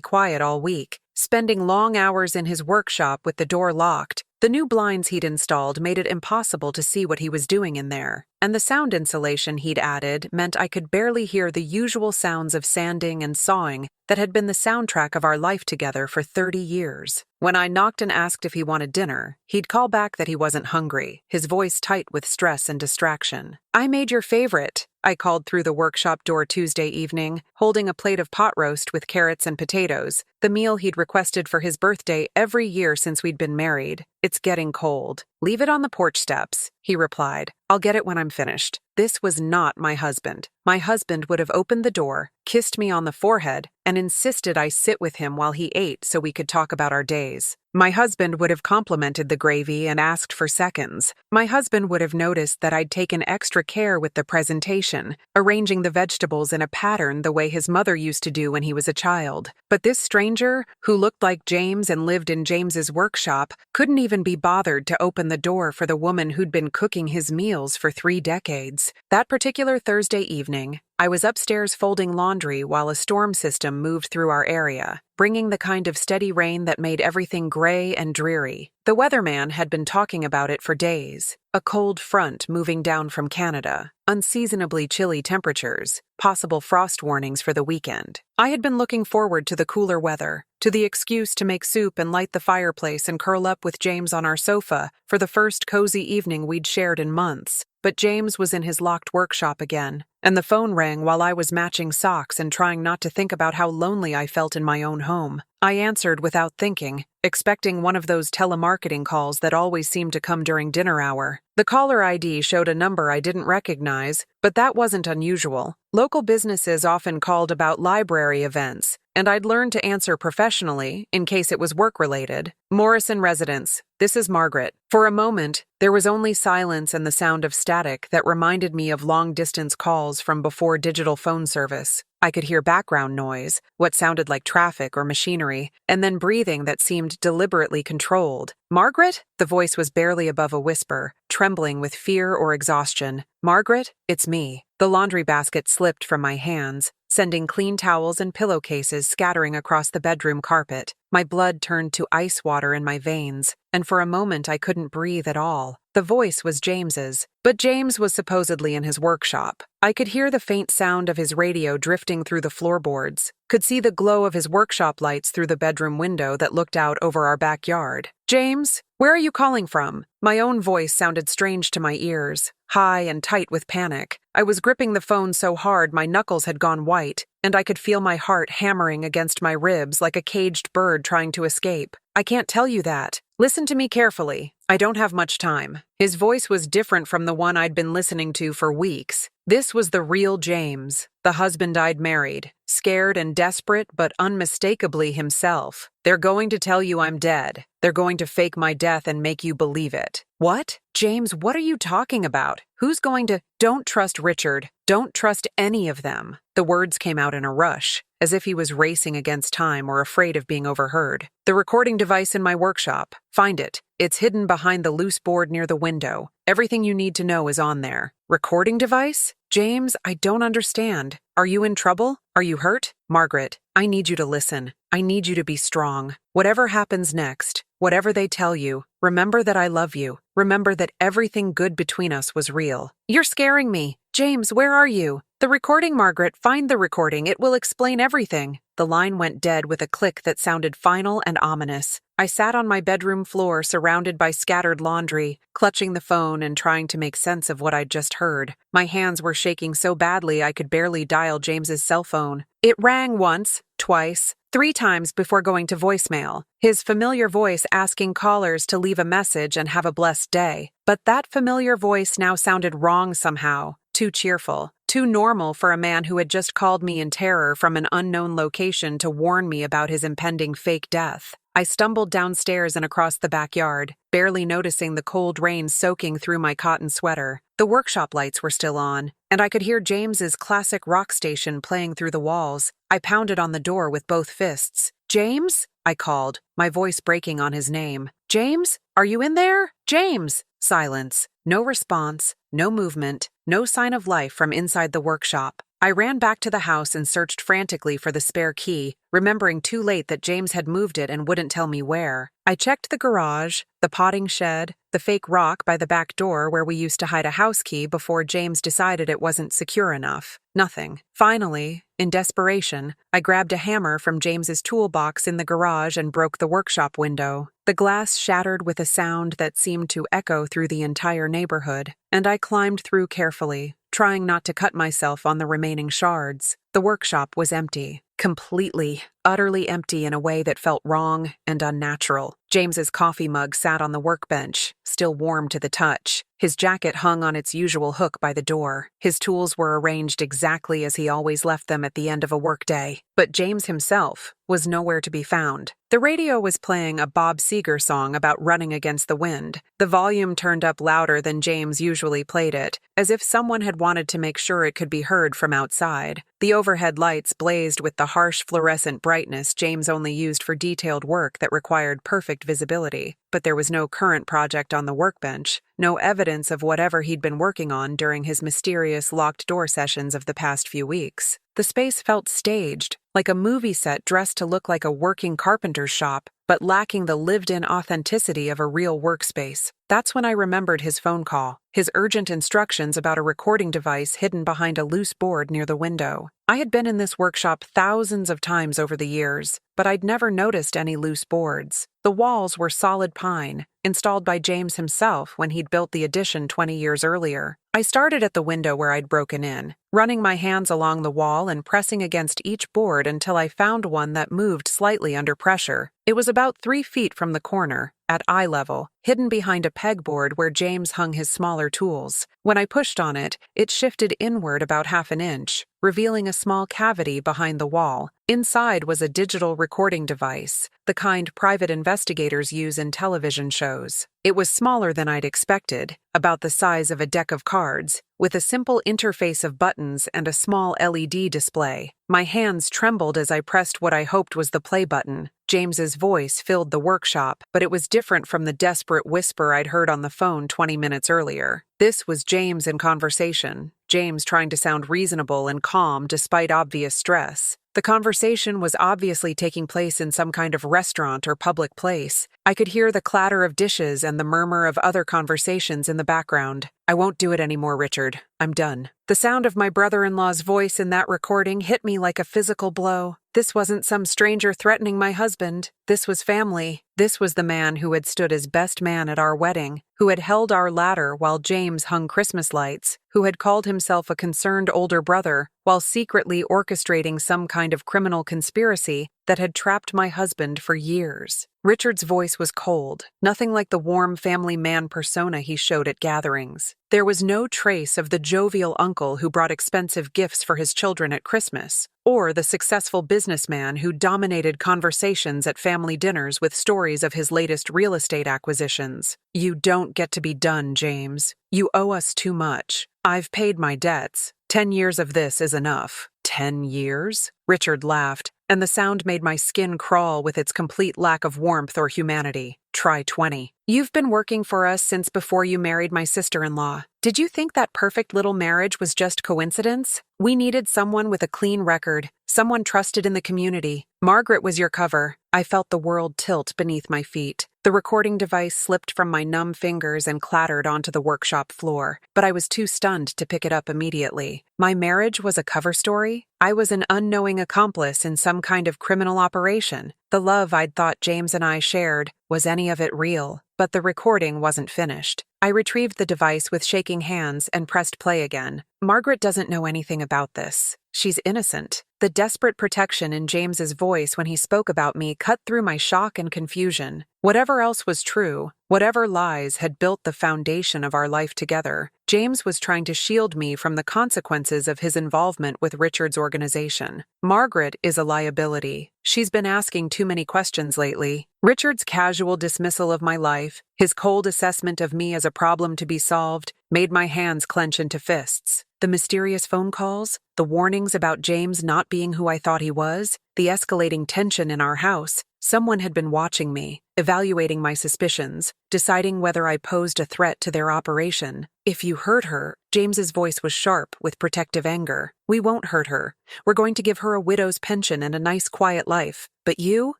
quiet all week, spending long hours in his workshop with the door locked. The new blinds he'd installed made it impossible to see what he was doing in there, and the sound insulation he'd added meant I could barely hear the usual sounds of sanding and sawing that had been the soundtrack of our life together for 30 years. When I knocked and asked if he wanted dinner, he'd call back that he wasn't hungry, his voice tight with stress and distraction. I made your favorite, I called through the workshop door Tuesday evening, holding a plate of pot roast with carrots and potatoes, the meal he'd requested for his birthday every year since we'd been married. It's getting cold. Leave it on the porch steps, he replied. I'll get it when I'm finished. This was not my husband. My husband would have opened the door, kissed me on the forehead, and insisted I sit with him while he ate so we could talk about our days. My husband would have complimented the gravy and asked for seconds. My husband would have noticed that I'd taken extra care with the presentation, arranging the vegetables in a pattern the way his mother used to do when he was a child. But this stranger, who looked like James and lived in James's workshop, couldn't even be bothered to open the door for the woman who'd been cooking his meals for 3 decades. That particular Thursday evening, I was upstairs folding laundry while a storm system moved through our area, bringing the kind of steady rain that made everything gray and dreary. The weatherman had been talking about it for days. A cold front moving down from Canada, unseasonably chilly temperatures, possible frost warnings for the weekend. I had been looking forward to the cooler weather, to the excuse to make soup and light the fireplace and curl up with James on our sofa for the first cozy evening we'd shared in months. But James was in his locked workshop again, and the phone rang while I was matching socks and trying not to think about how lonely I felt in my own home. I answered without thinking, expecting one of those telemarketing calls that always seemed to come during dinner hour. The caller ID showed a number I didn't recognize, but that wasn't unusual. Local businesses often called about library events, and I'd learned to answer professionally in case it was work-related. Morrison Residence, this is Margaret. For a moment, there was only silence and the sound of static that reminded me of long-distance calls from before digital phone service. I could hear background noise, what sounded like traffic or machinery, and then breathing that seemed deliberately controlled. Margaret? The voice was barely above a whisper, trembling with fear or exhaustion. Margaret, it's me. The laundry basket slipped from my hands, sending clean towels and pillowcases scattering across the bedroom carpet. My blood turned to ice water in my veins, and for a moment I couldn't breathe at all. The voice was James's, but James was supposedly in his workshop. I could hear the faint sound of his radio drifting through the floorboards, could see the glow of his workshop lights through the bedroom window that looked out over our backyard. James, where are you calling from? My own voice sounded strange to my ears, high and tight with panic. I was gripping the phone so hard my knuckles had gone white, and I could feel my heart hammering against my ribs like a caged bird trying to escape. I can't tell you that. Listen to me carefully. I don't have much time. His voice was different from the one I'd been listening to for weeks. This was the real James, the husband I'd married, scared and desperate but unmistakably himself. They're going to tell you I'm dead. They're going to fake my death and make you believe it. What? James, what are you talking about? Who's going to— Don't trust Richard. Don't trust any of them. The words came out in a rush, as if he was racing against time or afraid of being overheard. The recording device in my workshop. Find it. It's hidden behind the loose board near the window. Everything you need to know is on there. Recording device? James, I don't understand. Are you in trouble? Are you hurt? Margaret, I need you to listen. I need you to be strong. Whatever happens next, whatever they tell you, remember that I love you. Remember that everything good between us was real. You're scaring me. James, where are you? The recording, Margaret. Find the recording. It will explain everything. the line went dead with a click that sounded final and ominous. I sat on my bedroom floor, surrounded by scattered laundry, clutching the phone and trying to make sense of what I'd just heard. My hands were shaking so badly I could barely dial James's cell phone. It rang once, twice, 3 times before going to voicemail, his familiar voice asking callers to leave a message and have a blessed day. But that familiar voice now sounded wrong somehow, too cheerful, too normal for a man who had just called me in terror from an unknown location to warn me about his impending fake death. I stumbled downstairs and across the backyard, barely noticing the cold rain soaking through my cotton sweater. The workshop lights were still on, and I could hear James's classic rock station playing through the walls. I pounded on the door with both fists. "James?" I called, my voice breaking on his name. "James? Are you in there? James!" Silence. No response, no movement, no sign of life from inside the workshop. I ran back to the house and searched frantically for the spare key, remembering too late that James had moved it and wouldn't tell me where. I checked the garage, the potting shed, the fake rock by the back door where we used to hide a house key before James decided it wasn't secure enough. Nothing. Finally, in desperation, I grabbed a hammer from James's toolbox in the garage and broke the workshop window. The glass shattered with a sound that seemed to echo through the entire neighborhood, and I climbed through carefully, trying not to cut myself on the remaining shards. The workshop was empty. Completely, utterly empty in a way that felt wrong and unnatural. James's coffee mug sat on the workbench, still warm to the touch. His jacket hung on its usual hook by the door. His tools were arranged exactly as he always left them at the end of a workday. But James himself was nowhere to be found. The radio was playing a Bob Seger song about running against the wind. The volume turned up louder than James usually played it, as if someone had wanted to make sure it could be heard from outside. The overhead lights blazed with the harsh fluorescent brightness James only used for detailed work that required perfect visibility. But there was no current project on the workbench, no evidence of whatever he'd been working on during his mysterious locked-door sessions of the past few weeks. The space felt staged, like a movie set dressed to look like a working carpenter's shop, but lacking the lived-in authenticity of a real workspace. That's when I remembered his phone call, his urgent instructions about a recording device hidden behind a loose board near the window. I had been in this workshop thousands of times over the years, but I'd never noticed any loose boards. The walls were solid pine, installed by James himself when he'd built the addition 20 years earlier. I started at the window where I'd broken in, running my hands along the wall and pressing against each board until I found one that moved slightly under pressure. It was about 3 feet from the corner, at eye level, hidden behind a pegboard where James hung his smaller tools. When I pushed on it, it shifted inward about half an inch, revealing a small cavity behind the wall. Inside was a digital recording device, the kind private investigators use in television shows. It was smaller than I'd expected, about the size of a deck of cards, with a simple interface of buttons and a small LED display. My hands trembled as I pressed what I hoped was the play button. James's voice filled the workshop, but it was different from the desperate whisper I'd heard on the phone 20 minutes earlier. This was James in conversation, James trying to sound reasonable and calm despite obvious stress. The conversation was obviously taking place in some kind of restaurant or public place. I could hear the clatter of dishes and the murmur of other conversations in the background. "I won't do it anymore, Richard. I'm done." The sound of my brother-in-law's voice in that recording hit me like a physical blow. This wasn't some stranger threatening my husband. This was family. This was the man who had stood as best man at our wedding, who had held our ladder while James hung Christmas lights, who had called himself a concerned older brother while secretly orchestrating some kind of criminal conspiracy that had trapped my husband for years. Richard's voice was cold, nothing like the warm family man persona he showed at gatherings. There was no trace of the jovial uncle who brought expensive gifts for his children at Christmas, or the successful businessman who dominated conversations at family dinners with stories of his latest real estate acquisitions. "You don't get to be done, James. You owe us too much. I've paid my debts. 10 years of this is enough." 10 years? Richard laughed, and the sound made my skin crawl with its complete lack of warmth or humanity. "Try 20. You've been working for us since before you married my sister-in-law. Did you think that perfect little marriage was just coincidence? We needed someone with a clean record, someone trusted in the community. Margaret was your cover. I felt the world tilt beneath my feet. The recording device slipped from my numb fingers and clattered onto the workshop floor, but I was too stunned to pick it up immediately. My marriage was a cover story? I was an unknowing accomplice in some kind of criminal operation. The love I'd thought James and I shared, was any of it real? But the recording wasn't finished. I retrieved the device with shaking hands and pressed play again. Margaret doesn't know anything about this. She's innocent. The desperate protection in James's voice when he spoke about me cut through my shock and confusion. Whatever else was true, whatever lies had built the foundation of our life together, James was trying to shield me from the consequences of his involvement with Richard's organization. Margaret is a liability. She's been asking too many questions lately. Richard's casual dismissal of my life, his cold assessment of me as a problem to be solved, made my hands clench into fists. The mysterious phone calls, the warnings about James not being who I thought he was, the escalating tension in our house. Someone had been watching me, evaluating my suspicions, deciding whether I posed a threat to their operation. If you hurt her, James's voice was sharp with protective anger. We won't hurt her. We're going to give her a widow's pension and a nice quiet life. But you're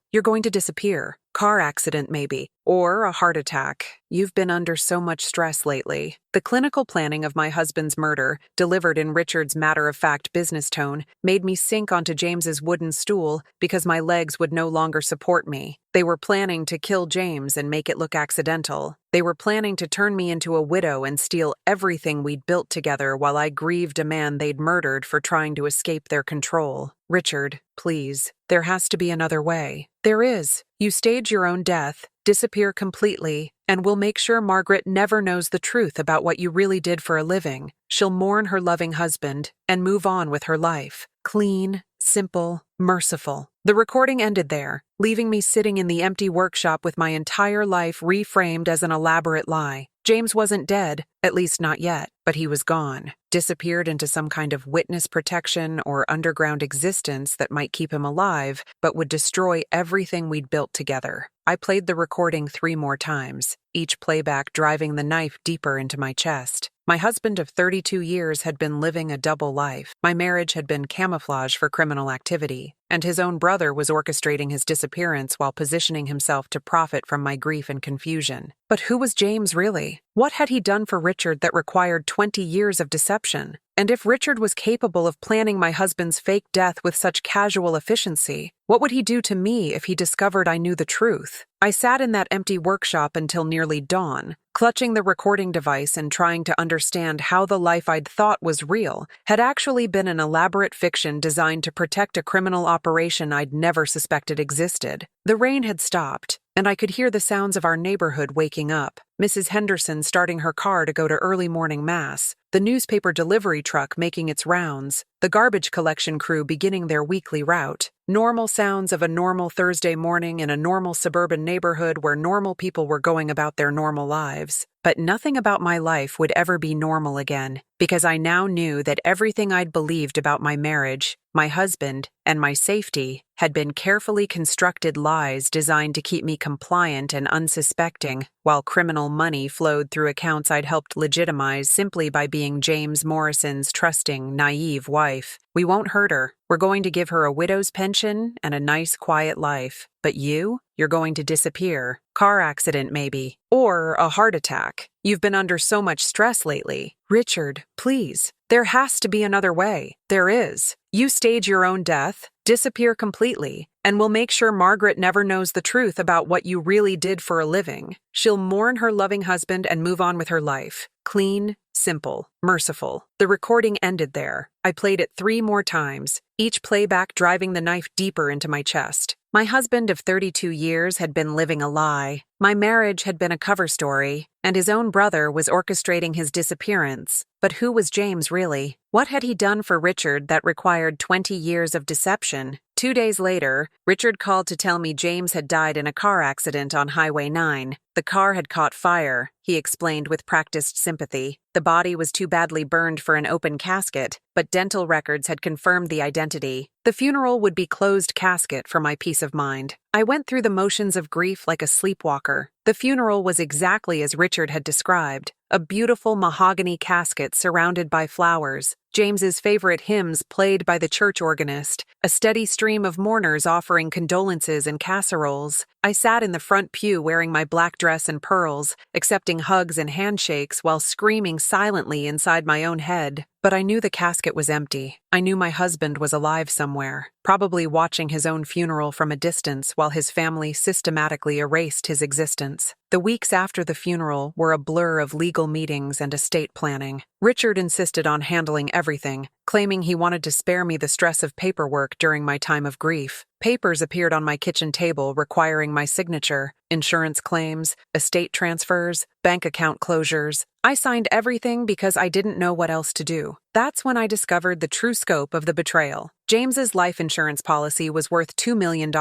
going to disappear. Car accident maybe, or a heart attack. You've been under so much stress lately. The clinical planning of my husband's murder, delivered in Richard's matter-of-fact business tone, made me sink onto James's wooden stool because my legs would no longer support me. They were planning to kill James and make it look accidental. They were planning to turn me into a widow and steal everything we'd built together while I grieved a man they'd murdered for trying to escape their control. Richard, please, there has to be another way. There is. You stage your own death, disappear completely, and we'll make sure Margaret never knows the truth about what you really did for a living. She'll mourn her loving husband and move on with her life. Clean, simple, merciful. The recording ended there, leaving me sitting in the empty workshop with my entire life reframed as an elaborate lie. James wasn't dead, at least not yet, but he was gone, disappeared into some kind of witness protection or underground existence that might keep him alive, but would destroy everything we'd built together. I played the recording 3 more times, each playback driving the knife deeper into my chest. My husband of 32 years had been living a double life. My marriage had been camouflage for criminal activity, and his own brother was orchestrating his disappearance while positioning himself to profit from my grief and confusion. But who was James really? What had he done for Richard that required 20 years of deception? And if Richard was capable of planning my husband's fake death with such casual efficiency, what would he do to me if he discovered I knew the truth? I sat in that empty workshop until nearly dawn, clutching the recording device and trying to understand how the life I'd thought was real had actually been an elaborate fiction designed to protect a criminal operation I'd never suspected existed. The rain had stopped, and I could hear the sounds of our neighborhood waking up. Mrs. Henderson starting her car to go to early morning mass, the newspaper delivery truck making its rounds, the garbage collection crew beginning their weekly route. Normal sounds of a normal Thursday morning in a normal suburban neighborhood where normal people were going about their normal lives. But nothing about my life would ever be normal again, because I now knew that everything I'd believed about my marriage, my husband, and my safety had been carefully constructed lies designed to keep me compliant and unsuspecting, while criminal money flowed through accounts I'd helped legitimize simply by being James Morrison's trusting, naive wife. We won't hurt her. We're going to give her a widow's pension and a nice, quiet life. But you're going to disappear. Car accident, maybe. Or a heart attack. You've been under so much stress lately. Richard, please. There has to be another way. There is. You stage your own death, disappear completely, and we'll make sure Margaret never knows the truth about what you really did for a living. She'll mourn her loving husband and move on with her life. Clean, simple, merciful. The recording ended there. I played it 3 more times, each playback driving the knife deeper into my chest. My husband of 32 years had been living a lie. My marriage had been a cover story, and his own brother was orchestrating his disappearance. But who was James really? What had he done for Richard that required 20 years of deception? 2 days later, Richard called to tell me James had died in a car accident on Highway 9. The car had caught fire, he explained with practiced sympathy. The body was too badly burned for an open casket, but dental records had confirmed the identity. The funeral would be closed casket for my peace of mind. I went through the motions of grief like a sleepwalker. The funeral was exactly as Richard had described, a beautiful mahogany casket surrounded by flowers, James's favorite hymns played by the church organist, a steady stream of mourners offering condolences and casseroles. I sat in the front pew wearing my black dress and pearls, accepting hugs and handshakes while screaming silently inside my own head. But I knew the casket was empty. I knew my husband was alive somewhere, probably watching his own funeral from a distance while his family systematically erased his existence. The weeks after the funeral were a blur of legal meetings and estate planning. Richard insisted on handling everything, claiming he wanted to spare me the stress of paperwork during my time of grief. Papers appeared on my kitchen table requiring my signature: insurance claims, estate transfers, bank account closures. I signed everything because I didn't know what else to do. That's when I discovered the true scope of the betrayal. James's life insurance policy was worth $2 million.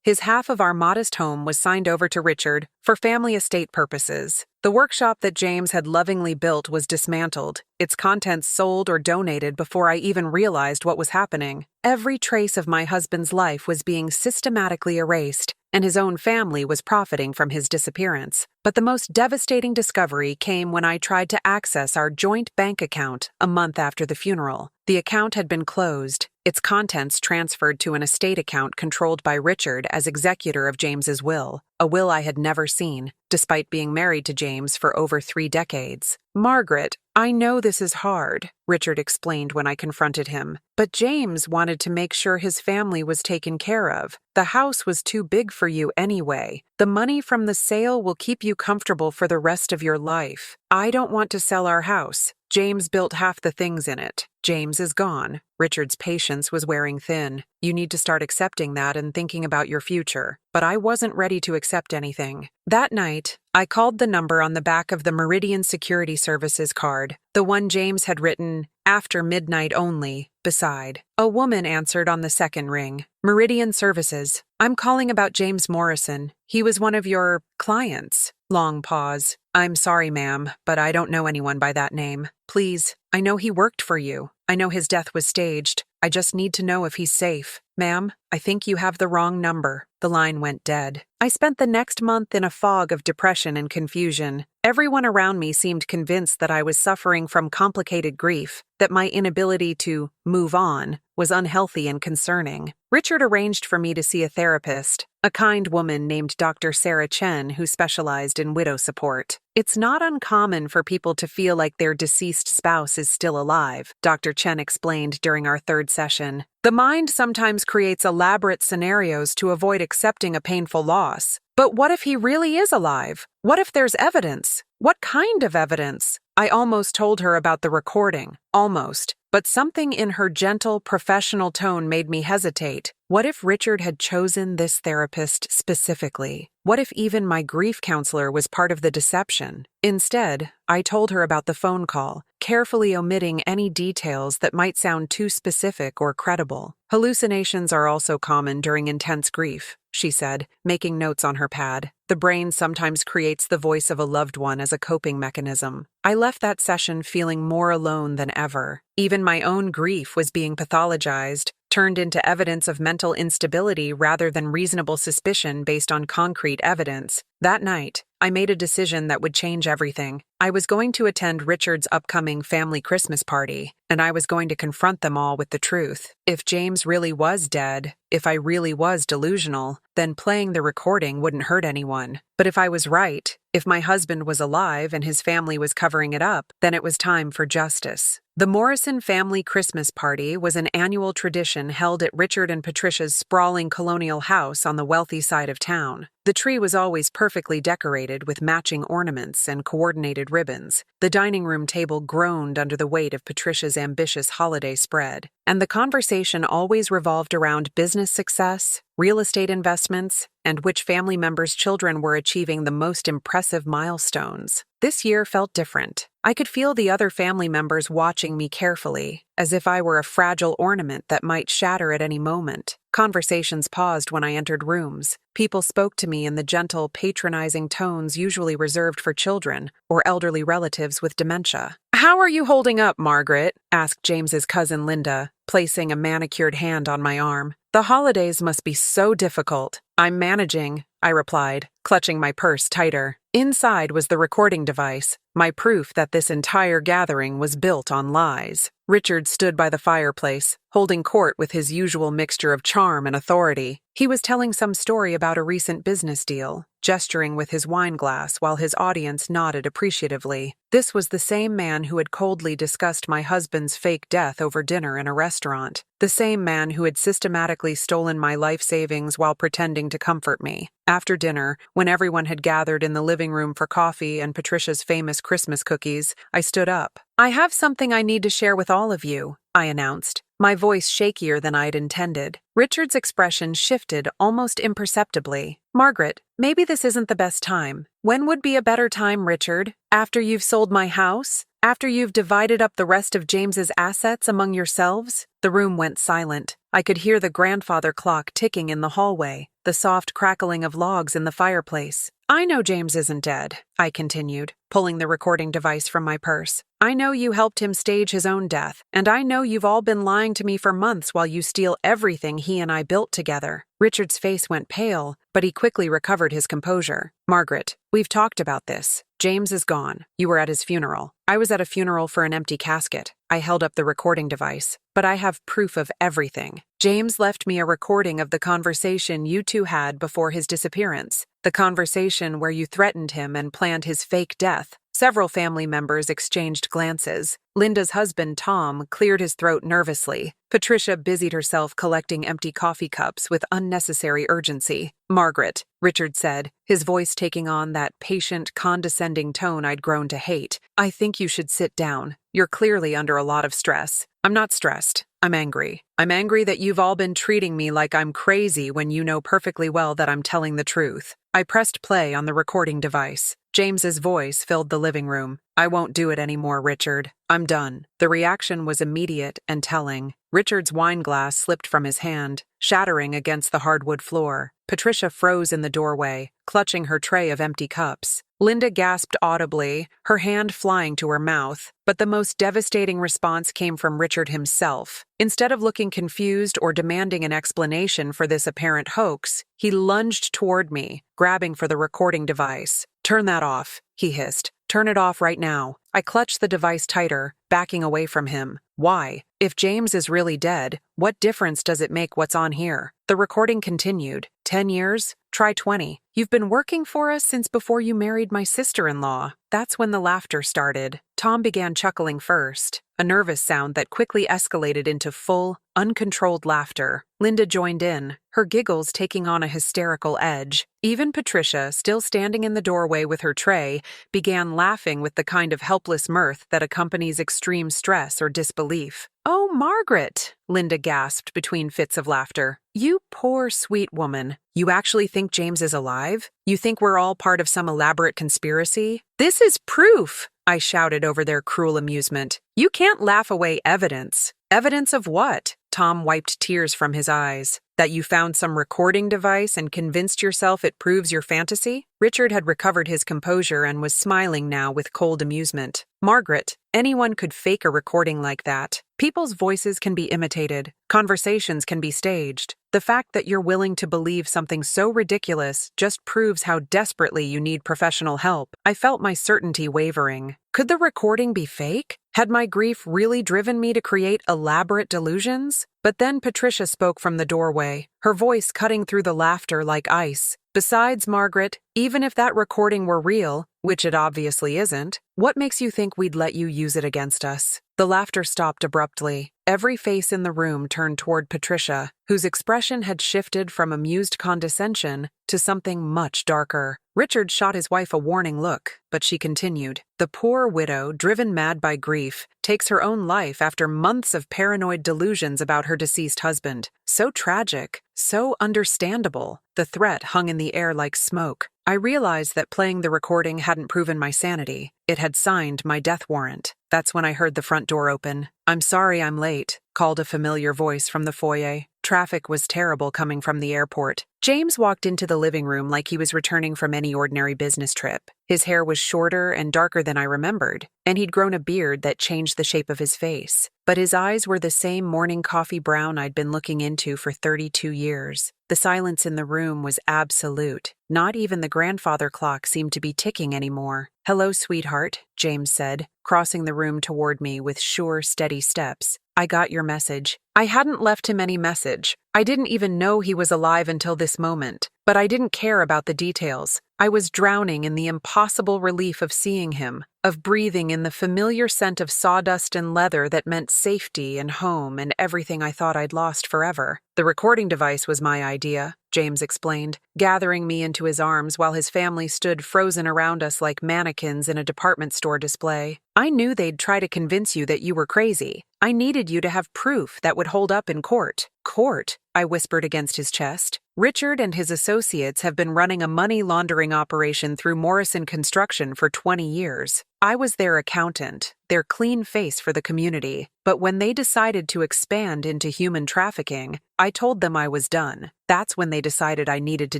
His half of our modest home was signed over to Richard for family estate purposes. The workshop that James had lovingly built was dismantled, its contents sold or donated before I even realized what was happening. Every trace of my husband's life was being systematically erased, and his own family was profiting from his disappearance. But the most devastating discovery came when I tried to access our joint bank account a month after the funeral. The account had been closed, its contents transferred to an estate account controlled by Richard as executor of James's will, a will I had never seen, despite being married to James for over 3 decades. "Margaret, I know this is hard," Richard explained when I confronted him, "but James wanted to make sure his family was taken care of. The house was too big for you anyway. The money from the sale will keep you comfortable for the rest of your life. I don't want to sell our house. James built half the things in it. James is gone." Richard's patience was wearing thin. "You need to start accepting that and thinking about your future." But I wasn't ready to accept anything. That night, I called the number on the back of the Meridian Security Services card, the one James had written, "After midnight only," beside. A woman answered on the second ring. "Meridian Services. I'm calling about James Morrison. He was one of your clients." Long pause. "I'm sorry, ma'am, but I don't know anyone by that name. Please, I know he worked for you. I know his death was staged. I just need to know if he's safe." "Ma'am, I think you have the wrong number." The line went dead. I spent the next month in a fog of depression and confusion. Everyone around me seemed convinced that I was suffering from complicated grief, that my inability to move on was unhealthy and concerning. Richard arranged for me to see a therapist, a kind woman named Dr. Sarah Chen who specialized in widow support. "It's not uncommon for people to feel like their deceased spouse is still alive," Dr. Chen explained during our third session. "The mind sometimes creates elaborate scenarios to avoid accepting a painful loss. But what if he really is alive? What if there's evidence? What kind of evidence?" I almost told her about the recording. Almost. But something in her gentle, professional tone made me hesitate. What if Richard had chosen this therapist specifically? What if even my grief counselor was part of the deception? Instead, I told her about the phone call, carefully omitting any details that might sound too specific or credible. "Hallucinations are also common during intense grief," she said, making notes on her pad. "The brain sometimes creates the voice of a loved one as a coping mechanism." I left that session feeling more alone than ever. Even my own grief was being pathologized, turned into evidence of mental instability rather than reasonable suspicion based on concrete evidence. That night, I made a decision that would change everything. I was going to attend Richard's upcoming family Christmas party, and I was going to confront them all with the truth. If James really was dead, if I really was delusional, then playing the recording wouldn't hurt anyone. But if I was right, if my husband was alive and his family was covering it up, then it was time for justice. The Morrison family Christmas party was an annual tradition held at Richard and Patricia's sprawling colonial house on the wealthy side of town. The tree was always perfectly decorated with matching ornaments and coordinated ribbons. The dining room table groaned under the weight of Patricia's ambitious holiday spread, and the conversation always revolved around business success, real estate investments, and which family members' children were achieving the most impressive milestones. This year felt different. I could feel the other family members watching me carefully, as if I were a fragile ornament that might shatter at any moment. Conversations paused when I entered rooms. People spoke to me in the gentle, patronizing tones usually reserved for children or elderly relatives with dementia. "How are you holding up, Margaret?" asked James's cousin Linda, placing a manicured hand on my arm. "The holidays must be so difficult." "I'm managing," I replied, clutching my purse tighter. Inside was the recording device, my proof that this entire gathering was built on lies. Richard stood by the fireplace, holding court with his usual mixture of charm and authority. He was telling some story about a recent business deal, gesturing with his wine glass while his audience nodded appreciatively. This was the same man who had coldly discussed my husband's fake death over dinner in a restaurant. The same man who had systematically stolen my life savings while pretending to comfort me. After dinner, when everyone had gathered in the living room for coffee and Patricia's famous Christmas cookies, I stood up. "I have something I need to share with all of you," I announced, my voice shakier than I'd intended. Richard's expression shifted almost imperceptibly. "Margaret, maybe this isn't the best time. When would be a better time, Richard? After you've sold my house? After you've divided up the rest of James's assets among yourselves?" The room went silent. I could hear the grandfather clock ticking in the hallway, the soft crackling of logs in the fireplace. "I know James isn't dead," I continued, pulling the recording device from my purse. "I know you helped him stage his own death, and I know you've all been lying to me for months while you steal everything he and I built together." Richard's face went pale, but he quickly recovered his composure. "Margaret, we've talked about this. James is gone. You were at his funeral. I was at a funeral for an empty casket." I held up the recording device. "But I have proof of everything. James left me a recording of the conversation you two had before his disappearance. The conversation where you threatened him and planned his fake death." Several family members exchanged glances. Linda's husband, Tom, cleared his throat nervously. Patricia busied herself collecting empty coffee cups with unnecessary urgency. "Margaret," Richard said, his voice taking on that patient, condescending tone I'd grown to hate, "I think you should sit down. You're clearly under a lot of stress." "I'm not stressed. I'm angry. I'm angry that you've all been treating me like I'm crazy when you know perfectly well that I'm telling the truth." I pressed play on the recording device. James's voice filled the living room. "I won't do it anymore, Richard. I'm done." The reaction was immediate and telling. Richard's wine glass slipped from his hand, shattering against the hardwood floor. Patricia froze in the doorway, clutching her tray of empty cups. Linda gasped audibly, her hand flying to her mouth, but the most devastating response came from Richard himself. Instead of looking confused or demanding an explanation for this apparent hoax, he lunged toward me, grabbing for the recording device. "Turn that off," he hissed. "Turn it off right now." I clutched the device tighter, backing away from him. Why? If James is really dead, what difference does it make what's on here? The recording continued. 10 years? Try 20. You've been working for us since before you married my sister-in-law. That's when the laughter started. Tom began chuckling first, a nervous sound that quickly escalated into full, uncontrolled laughter. Linda joined in, her giggles taking on a hysterical edge. Even Patricia, still standing in the doorway with her tray, began laughing with the kind of helpless mirth that accompanies extreme stress or disbelief. "Oh, Margaret," Linda gasped between fits of laughter. "You poor, sweet woman. You actually think James is alive? You think we're all part of some elaborate conspiracy? This is proof," I shouted over their cruel amusement. "You can't laugh away evidence." "Evidence of what?" Tom wiped tears from his eyes. "That you found some recording device and convinced yourself it proves your fantasy?" Richard had recovered his composure and was smiling now with cold amusement. "Margaret, anyone could fake a recording like that. People's voices can be imitated. Conversations can be staged. The fact that you're willing to believe something so ridiculous just proves how desperately you need professional help." I felt my certainty wavering. Could the recording be fake? Had my grief really driven me to create elaborate delusions? But then Patricia spoke from the doorway, her voice cutting through the laughter like ice. "Besides, Margaret, even if that recording were real, which it obviously isn't, what makes you think we'd let you use it against us?" The laughter stopped abruptly. Every face in the room turned toward Patricia, whose expression had shifted from amused condescension to something much darker. Richard shot his wife a warning look, but she continued. "The poor widow, driven mad by grief, takes her own life after months of paranoid delusions about her deceased husband. So tragic, so understandable." The threat hung in the air like smoke. I realized that playing the recording hadn't proven my sanity. It had signed my death warrant. That's when I heard the front door open. "I'm sorry I'm late," called a familiar voice from the foyer. Traffic was terrible coming from the airport. James walked into the living room like he was returning from any ordinary business trip. His hair was shorter and darker than I remembered, and he'd grown a beard that changed the shape of his face. But his eyes were the same morning coffee brown I'd been looking into for 32 years. The silence in the room was absolute. Not even the grandfather clock seemed to be ticking anymore. "Hello, sweetheart," James said, crossing the room toward me with sure, steady steps. "I got your message." I hadn't left him any message. I didn't even know he was alive until this moment, but I didn't care about the details. I was drowning in the impossible relief of seeing him, of breathing in the familiar scent of sawdust and leather that meant safety and home and everything I thought I'd lost forever. "The recording device was my idea," James explained, gathering me into his arms while his family stood frozen around us like mannequins in a department store display. "I knew they'd try to convince you that you were crazy. I needed you to have proof that would hold up in court." "Court?" I whispered against his chest. "Richard and his associates have been running a money laundering operation through Morrison Construction for 20 years. I was their accountant, their clean face for the community. But when they decided to expand into human trafficking, I told them I was done. That's when they decided I needed to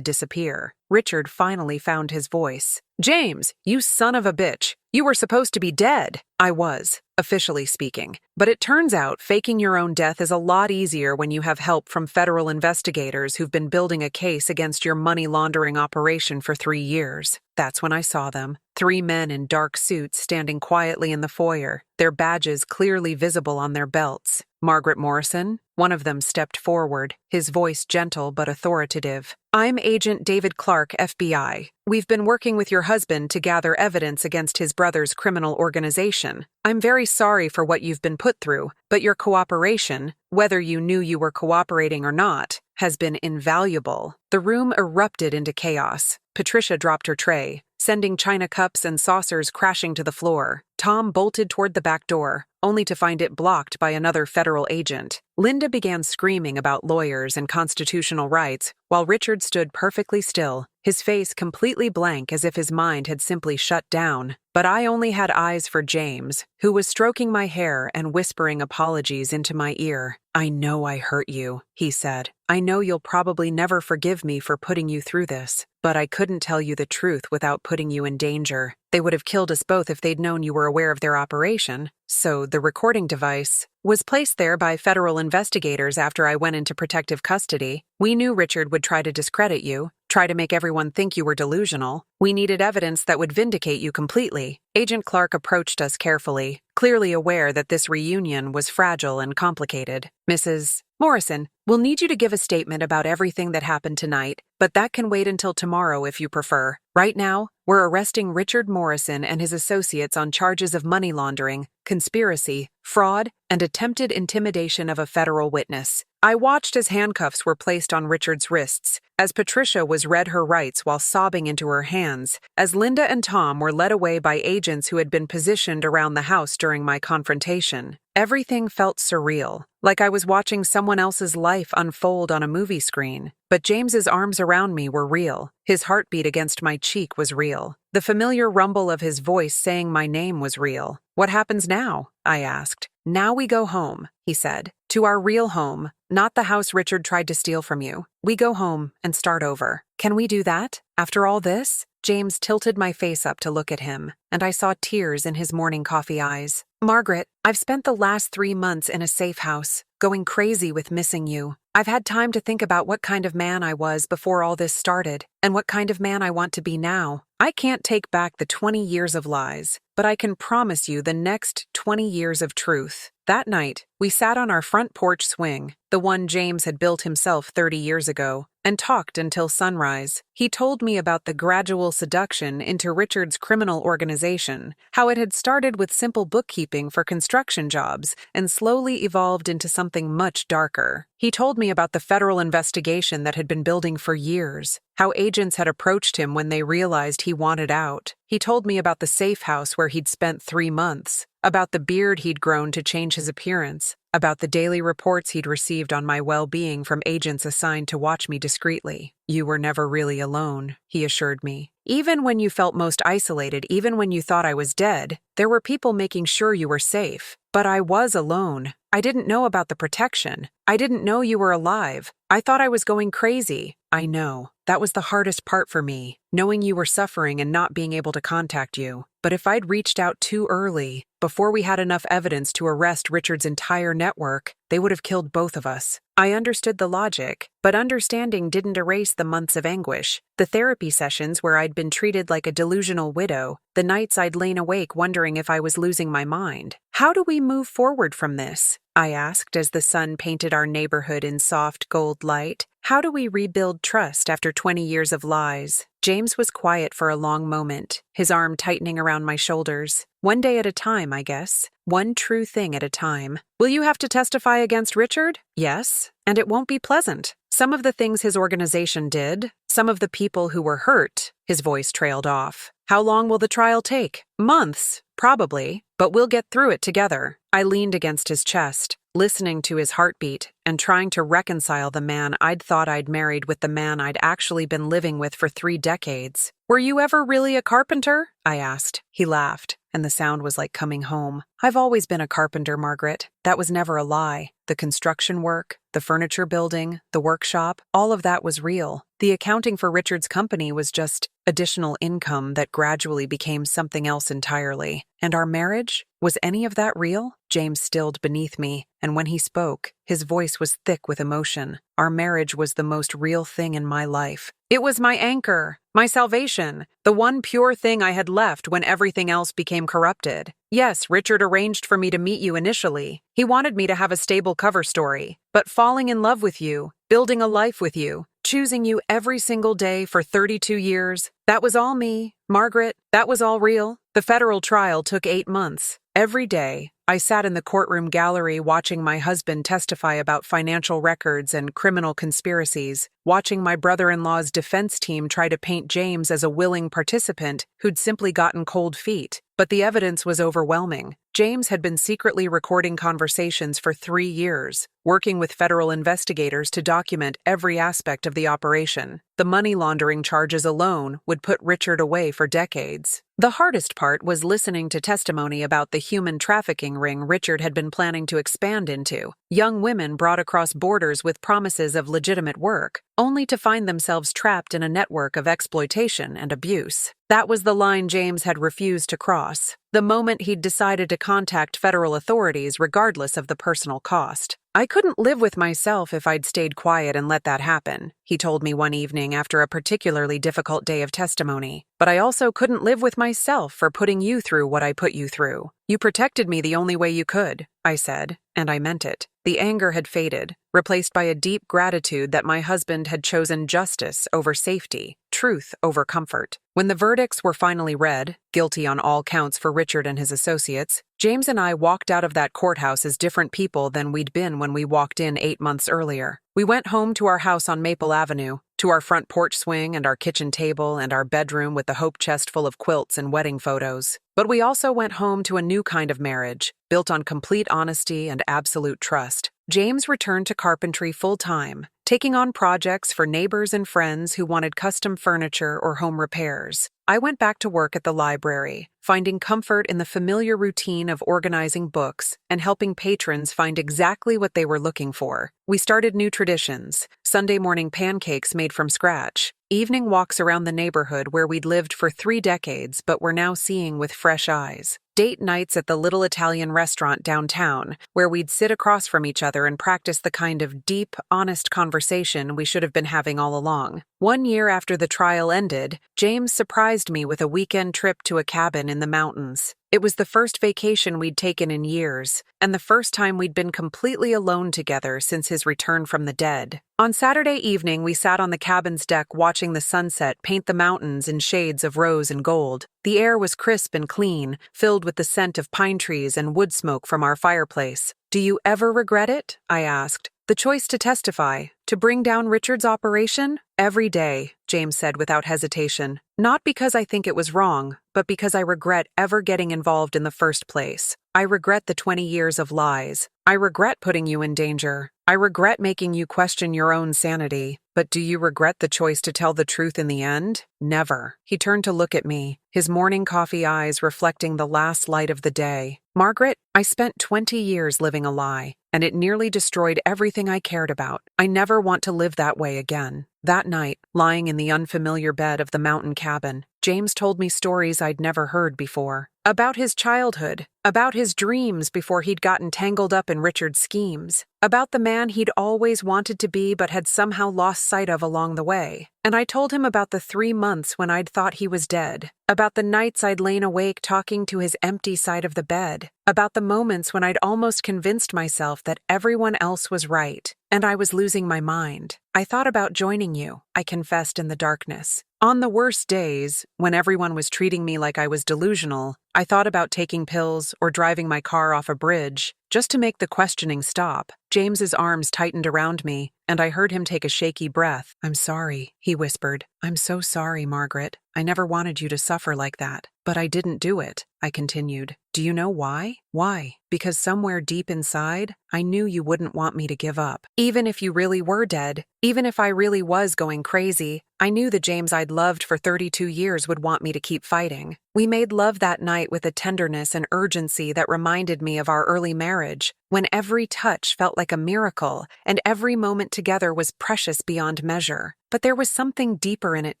disappear." Richard finally found his voice. "James, you son of a bitch. You were supposed to be dead." I was, officially speaking. But it turns out faking your own death is a lot easier when you have help from federal investigators who've been building a case against your money laundering operation for 3 years. That's when I saw them. 3 men in dark suits standing quietly in the foyer, their badges clearly visible on their belts. "Margaret Morrison?" One of them stepped forward, his voice gentle but authoritative. "I'm Agent David Clark, FBI. We've been working with your husband to gather evidence against his brother's criminal organization. I'm very sorry for what you've been put through, but your cooperation, whether you knew you were cooperating or not, has been invaluable." The room erupted into chaos. Patricia dropped her tray, sending china cups and saucers crashing to the floor. Tom bolted toward the back door, only to find it blocked by another federal agent. Linda began screaming about lawyers and constitutional rights, while Richard stood perfectly still, his face completely blank as if his mind had simply shut down. But I only had eyes for James, who was stroking my hair and whispering apologies into my ear. "I know I hurt you," he said. "I know you'll probably never forgive me for putting you through this, but I couldn't tell you the truth without putting you in danger. They would have killed us both if they'd known you were aware of their operation. So the recording device was placed there by federal investigators after I went into protective custody. We knew Richard would try to discredit you, try to make everyone think you were delusional. We needed evidence that would vindicate you completely." Agent Clark approached us carefully, clearly aware that this reunion was fragile and complicated. "Mrs. Morrison, we'll need you to give a statement about everything that happened tonight, but that can wait until tomorrow if you prefer. Right now, we're arresting Richard Morrison and his associates on charges of money laundering, conspiracy, fraud, and attempted intimidation of a federal witness." I watched as handcuffs were placed on Richard's wrists, as Patricia was read her rights while sobbing into her hands, as Linda and Tom were led away by agents who had been positioned around the house during my confrontation. Everything felt surreal, like I was watching someone else's life unfold on a movie screen. But James's arms around me were real. His heartbeat against my cheek was real. The familiar rumble of his voice saying my name was real. "What happens now?" I asked. "Now we go home," he said. "To our real home, not the house Richard tried to steal from you. We go home and start over." "Can we do that? After all this?" James tilted my face up to look at him, and I saw tears in his morning coffee eyes. "Margaret, I've spent the last 3 months in a safe house, going crazy with missing you. I've had time to think about what kind of man I was before all this started, and what kind of man I want to be now. I can't take back the 20 years of lies, but I can promise you the next 20 years of truth." That night, we sat on our front porch swing, the one James had built himself 30 years ago, and talked until sunrise. He told me about the gradual seduction into Richard's criminal organization, how it had started with simple bookkeeping for construction jobs and slowly evolved into something much darker. He told me about the federal investigation that had been building for years, how agents had approached him when they realized he wanted out. He told me about the safe house where he'd spent 3 months, about the beard he'd grown to change his appearance, about the daily reports he'd received on my well-being from agents assigned to watch me discreetly. "You were never really alone," he assured me. "Even when you felt most isolated, even when you thought I was dead, there were people making sure you were safe. But I was alone. I didn't know about the protection. I didn't know you were alive. I thought I was going crazy." "I know. That was the hardest part for me, knowing you were suffering and not being able to contact you. But if I'd reached out too early, before we had enough evidence to arrest Richard's entire network, they would have killed both of us. I understood the logic, but understanding didn't erase the months of anguish, the therapy sessions where I'd been treated like a delusional widow, the nights I'd lain awake wondering if I was losing my mind. How do we move forward from this? I asked as the sun painted our neighborhood in soft gold light. How do we rebuild trust after 20 years of lies? James was quiet for a long moment, his arm tightening around my shoulders. One day at a time, I guess. One true thing at a time. Will you have to testify against Richard? Yes, and it won't be pleasant. Some of the things his organization did, some of the people who were hurt, his voice trailed off. How long will the trial take? Months, probably, but we'll get through it together. I leaned against his chest, listening to his heartbeat and trying to reconcile the man I'd thought I'd married with the man I'd actually been living with for 3 decades. Were you ever really a carpenter? I asked. He laughed, and the sound was like coming home. I've always been a carpenter, Margaret. That was never a lie. The construction work, the furniture building, the workshop, all of that was real. The accounting for Richard's company was just additional income that gradually became something else entirely. And our marriage? Was any of that real? James stilled beneath me, and when he spoke, his voice was thick with emotion. Our marriage was the most real thing in my life. It was my anchor, my salvation, the one pure thing I had left when everything else became corrupted. Yes, Richard arranged for me to meet you initially. He wanted me to have a stable cover story. But falling in love with you, building a life with you, choosing you every single day for 32 years, that was all me. Margaret, that was all real. The federal trial took 8 months. Every day, I sat in the courtroom gallery watching my husband testify about financial records and criminal conspiracies, watching my brother-in-law's defense team try to paint James as a willing participant who'd simply gotten cold feet. But the evidence was overwhelming. James had been secretly recording conversations for 3 years, working with federal investigators to document every aspect of the operation. The money laundering charges alone would put Richard away for decades. The hardest part was listening to testimony about the human trafficking ring Richard had been planning to expand into. Young women brought across borders with promises of legitimate work, only to find themselves trapped in a network of exploitation and abuse. That was the line James had refused to cross, the moment he'd decided to contact federal authorities regardless of the personal cost. I couldn't live with myself if I'd stayed quiet and let that happen, he told me one evening after a particularly difficult day of testimony. But I also couldn't live with myself for putting you through what I put you through. You protected me the only way you could, I said, and I meant it. The anger had faded, replaced by a deep gratitude that my husband had chosen justice over safety, truth over comfort. When the verdicts were finally read, guilty on all counts for Richard and his associates, James and I walked out of that courthouse as different people than we'd been when we walked in 8 months earlier. We went home to our house on Maple Avenue, to our front porch swing and our kitchen table and our bedroom with the hope chest full of quilts and wedding photos. But we also went home to a new kind of marriage, built on complete honesty and absolute trust. James returned to carpentry full-time, taking on projects for neighbors and friends who wanted custom furniture or home repairs. I went back to work at the library, finding comfort in the familiar routine of organizing books and helping patrons find exactly what they were looking for. We started new traditions: Sunday morning pancakes made from scratch, evening walks around the neighborhood where we'd lived for 3 decades but were now seeing with fresh eyes, date nights at the little Italian restaurant downtown where we'd sit across from each other and practice the kind of deep, honest conversation we should have been having all along. 1 year after the trial ended, James surprised me with a weekend trip to a cabin in the mountains. It was the first vacation we'd taken in years, and the first time we'd been completely alone together since his return from the dead. On Saturday evening, we sat on the cabin's deck watching the sunset paint the mountains in shades of rose and gold. The air was crisp and clean, filled with the scent of pine trees and wood smoke from our fireplace. "Do you ever regret it?" I asked. "The choice to testify, to bring down Richard's operation?" "Every day," James said without hesitation. "Not because I think it was wrong, but because I regret ever getting involved in the first place. I regret the 20 years of lies. I regret putting you in danger. I regret making you question your own sanity. But do you regret the choice to tell the truth in the end? Never." He turned to look at me, his morning coffee eyes reflecting the last light of the day. "Margaret, I spent 20 years living a lie, and it nearly destroyed everything I cared about. I never want to live that way again." That night, lying in the unfamiliar bed of the mountain cabin, James told me stories I'd never heard before. About his childhood, about his dreams before he'd gotten tangled up in Richard's schemes, about the man he'd always wanted to be but had somehow lost sight of along the way. And I told him about the 3 months when I'd thought he was dead, about the nights I'd lain awake talking to his empty side of the bed, about the moments when I'd almost convinced myself that everyone else was right, and I was losing my mind. I thought about joining you, I confessed in the darkness. On the worst days, when everyone was treating me like I was delusional, I thought about taking pills or driving my car off a bridge, just to make the questioning stop. James's arms tightened around me, and I heard him take a shaky breath. "I'm sorry," he whispered. "I'm so sorry, Margaret. I never wanted you to suffer like that. But I didn't do it," I continued. "Do you know why?" "Why? Because somewhere deep inside, I knew you wouldn't want me to give up. Even if you really were dead, even if I really was going crazy, I knew the James I'd loved for 32 years would want me to keep fighting. We made love that night with a tenderness and urgency that reminded me of our early marriage, when every touch felt like a miracle and every moment together was precious beyond measure. But there was something deeper in it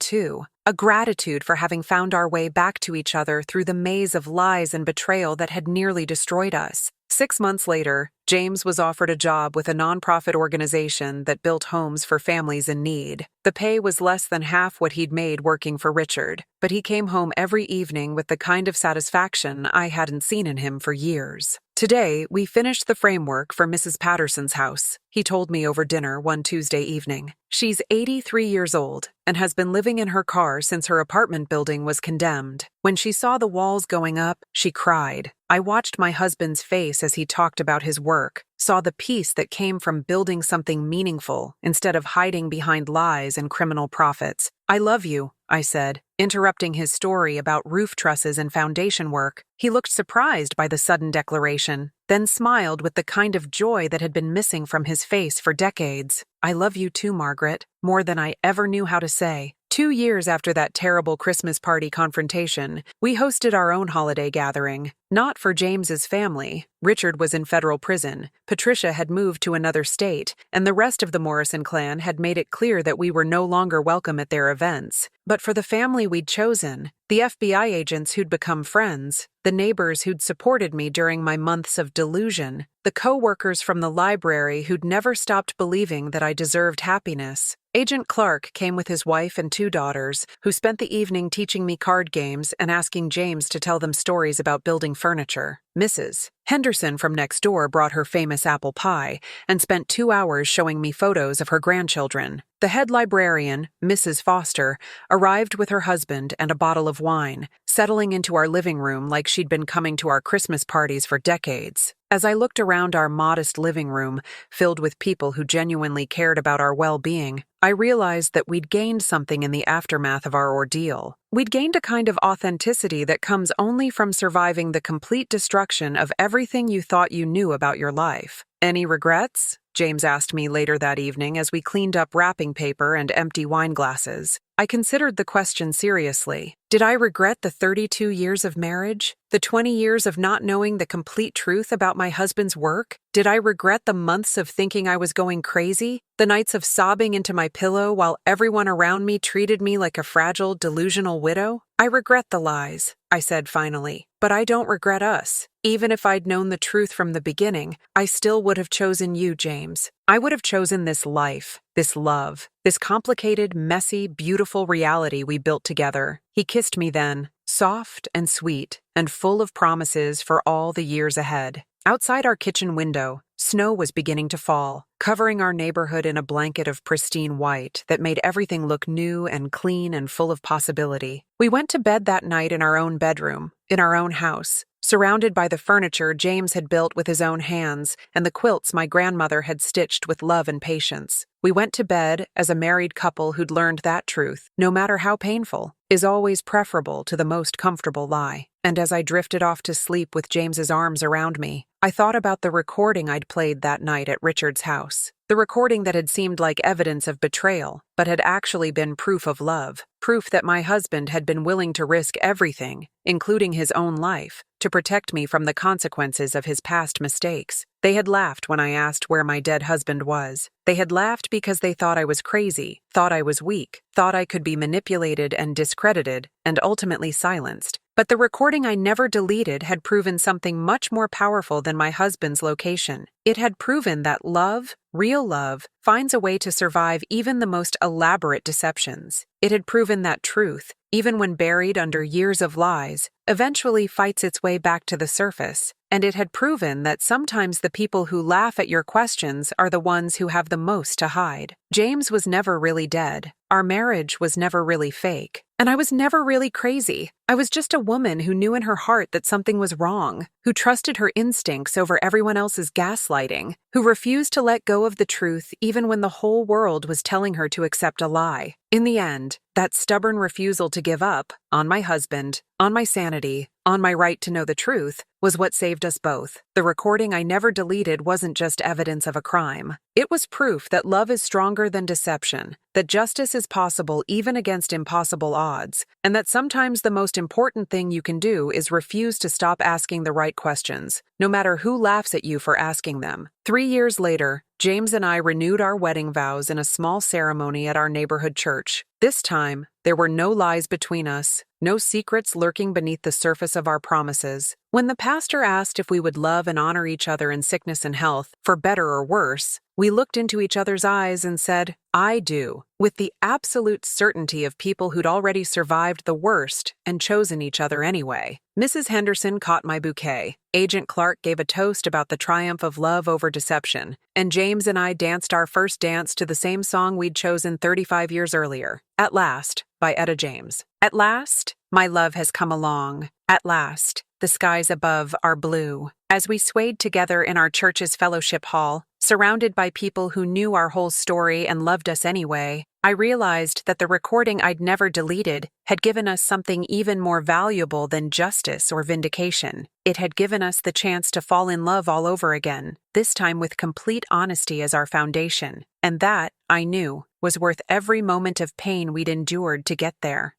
too, a gratitude for having found our way back to each other through the maze of lies and betrayal that had nearly destroyed us. 6 months later, James was offered a job with a nonprofit organization that built homes for families in need. The pay was less than half what he'd made working for Richard, but he came home every evening with the kind of satisfaction I hadn't seen in him for years. "Today, we finished the framework for Mrs. Patterson's house," he told me over dinner one Tuesday evening. "She's 83 years old and has been living in her car since her apartment building was condemned. When she saw the walls going up, she cried. I watched my husband's face as he talked about his work, saw the peace that came from building something meaningful instead of hiding behind lies and criminal profits. I love you," I said, interrupting his story about roof trusses and foundation work. He looked surprised by the sudden declaration, then smiled with the kind of joy that had been missing from his face for decades. "I love you too, Margaret, more than I ever knew how to say." 2 years after that terrible Christmas party confrontation, we hosted our own holiday gathering. Not for James's family. Richard was in federal prison, Patricia had moved to another state, and the rest of the Morrison clan had made it clear that we were no longer welcome at their events. But for the family we'd chosen, the FBI agents who'd become friends, the neighbors who'd supported me during my months of delusion, the co-workers from the library who'd never stopped believing that I deserved happiness. Agent Clark came with his wife and 2 daughters, who spent the evening teaching me card games and asking James to tell them stories about building furniture. Mrs. Henderson from next door brought her famous apple pie and spent 2 hours showing me photos of her grandchildren. The head librarian, Mrs. Foster, arrived with her husband and a bottle of wine, settling into our living room like she'd been coming to our Christmas parties for decades. As I looked around our modest living room, filled with people who genuinely cared about our well-being, I realized that we'd gained something in the aftermath of our ordeal. We'd gained a kind of authenticity that comes only from surviving the complete destruction of everything you thought you knew about your life. "Any regrets?" James asked me later that evening as we cleaned up wrapping paper and empty wine glasses. I considered the question seriously. Did I regret the 32 years of marriage? The 20 years of not knowing the complete truth about my husband's work? Did I regret the months of thinking I was going crazy? The nights of sobbing into my pillow while everyone around me treated me like a fragile, delusional widow? "I regret the lies," I said finally, "but I don't regret us. Even if I'd known the truth from the beginning, I still would have chosen you, James. I would have chosen this life, this love, this complicated, messy, beautiful reality we built together." He kissed me then, soft and sweet, and full of promises for all the years ahead. Outside our kitchen window, snow was beginning to fall, covering our neighborhood in a blanket of pristine white that made everything look new and clean and full of possibility. We went to bed that night in our own bedroom, in our own house, surrounded by the furniture James had built with his own hands and the quilts my grandmother had stitched with love and patience. We went to bed as a married couple who'd learned that truth, no matter how painful, is always preferable to the most comfortable lie. And as I drifted off to sleep with James's arms around me, I thought about the recording I'd played that night at Richard's house. The recording that had seemed like evidence of betrayal, but had actually been proof of love, proof that my husband had been willing to risk everything, including his own life, to protect me from the consequences of his past mistakes. They had laughed when I asked where my dead husband was. They had laughed because they thought I was crazy, thought I was weak, thought I could be manipulated and discredited, and ultimately silenced. But the recording I never deleted had proven something much more powerful than my husband's location. It had proven that love, real love, finds a way to survive even the most elaborate deceptions. It had proven that truth, even when buried under years of lies, eventually fights its way back to the surface. And it had proven that sometimes the people who laugh at your questions are the ones who have the most to hide. James was never really dead. Our marriage was never really fake. And I was never really crazy. I was just a woman who knew in her heart that something was wrong, who trusted her instincts over everyone else's gaslighting, who refused to let go of the truth even when the whole world was telling her to accept a lie. In the end, that stubborn refusal to give up, on my husband, on my sanity, on my right to know the truth, was what saved us both. The recording I never deleted wasn't just evidence of a crime. It was proof that love is stronger than deception, that justice is possible even against impossible odds, and that sometimes the most important thing you can do is refuse to stop asking the right questions, no matter who laughs at you for asking them. 3 years later, James and I renewed our wedding vows in a small ceremony at our neighborhood church. This time, there were no lies between us, no secrets lurking beneath the surface of our promises. When the pastor asked if we would love and honor each other in sickness and health, for better or worse, we looked into each other's eyes and said, "I do," with the absolute certainty of people who'd already survived the worst and chosen each other anyway. Mrs. Henderson caught my bouquet. Agent Clark gave a toast about the triumph of love over deception, and James and I danced our first dance to the same song we'd chosen 35 years earlier, "At Last" by Etta James. At last, my love has come along. At last, the skies above are blue. As we swayed together in our church's fellowship hall, surrounded by people who knew our whole story and loved us anyway, I realized that the recording I'd never deleted had given us something even more valuable than justice or vindication. It had given us the chance to fall in love all over again, this time with complete honesty as our foundation. And that, I knew, was worth every moment of pain we'd endured to get there.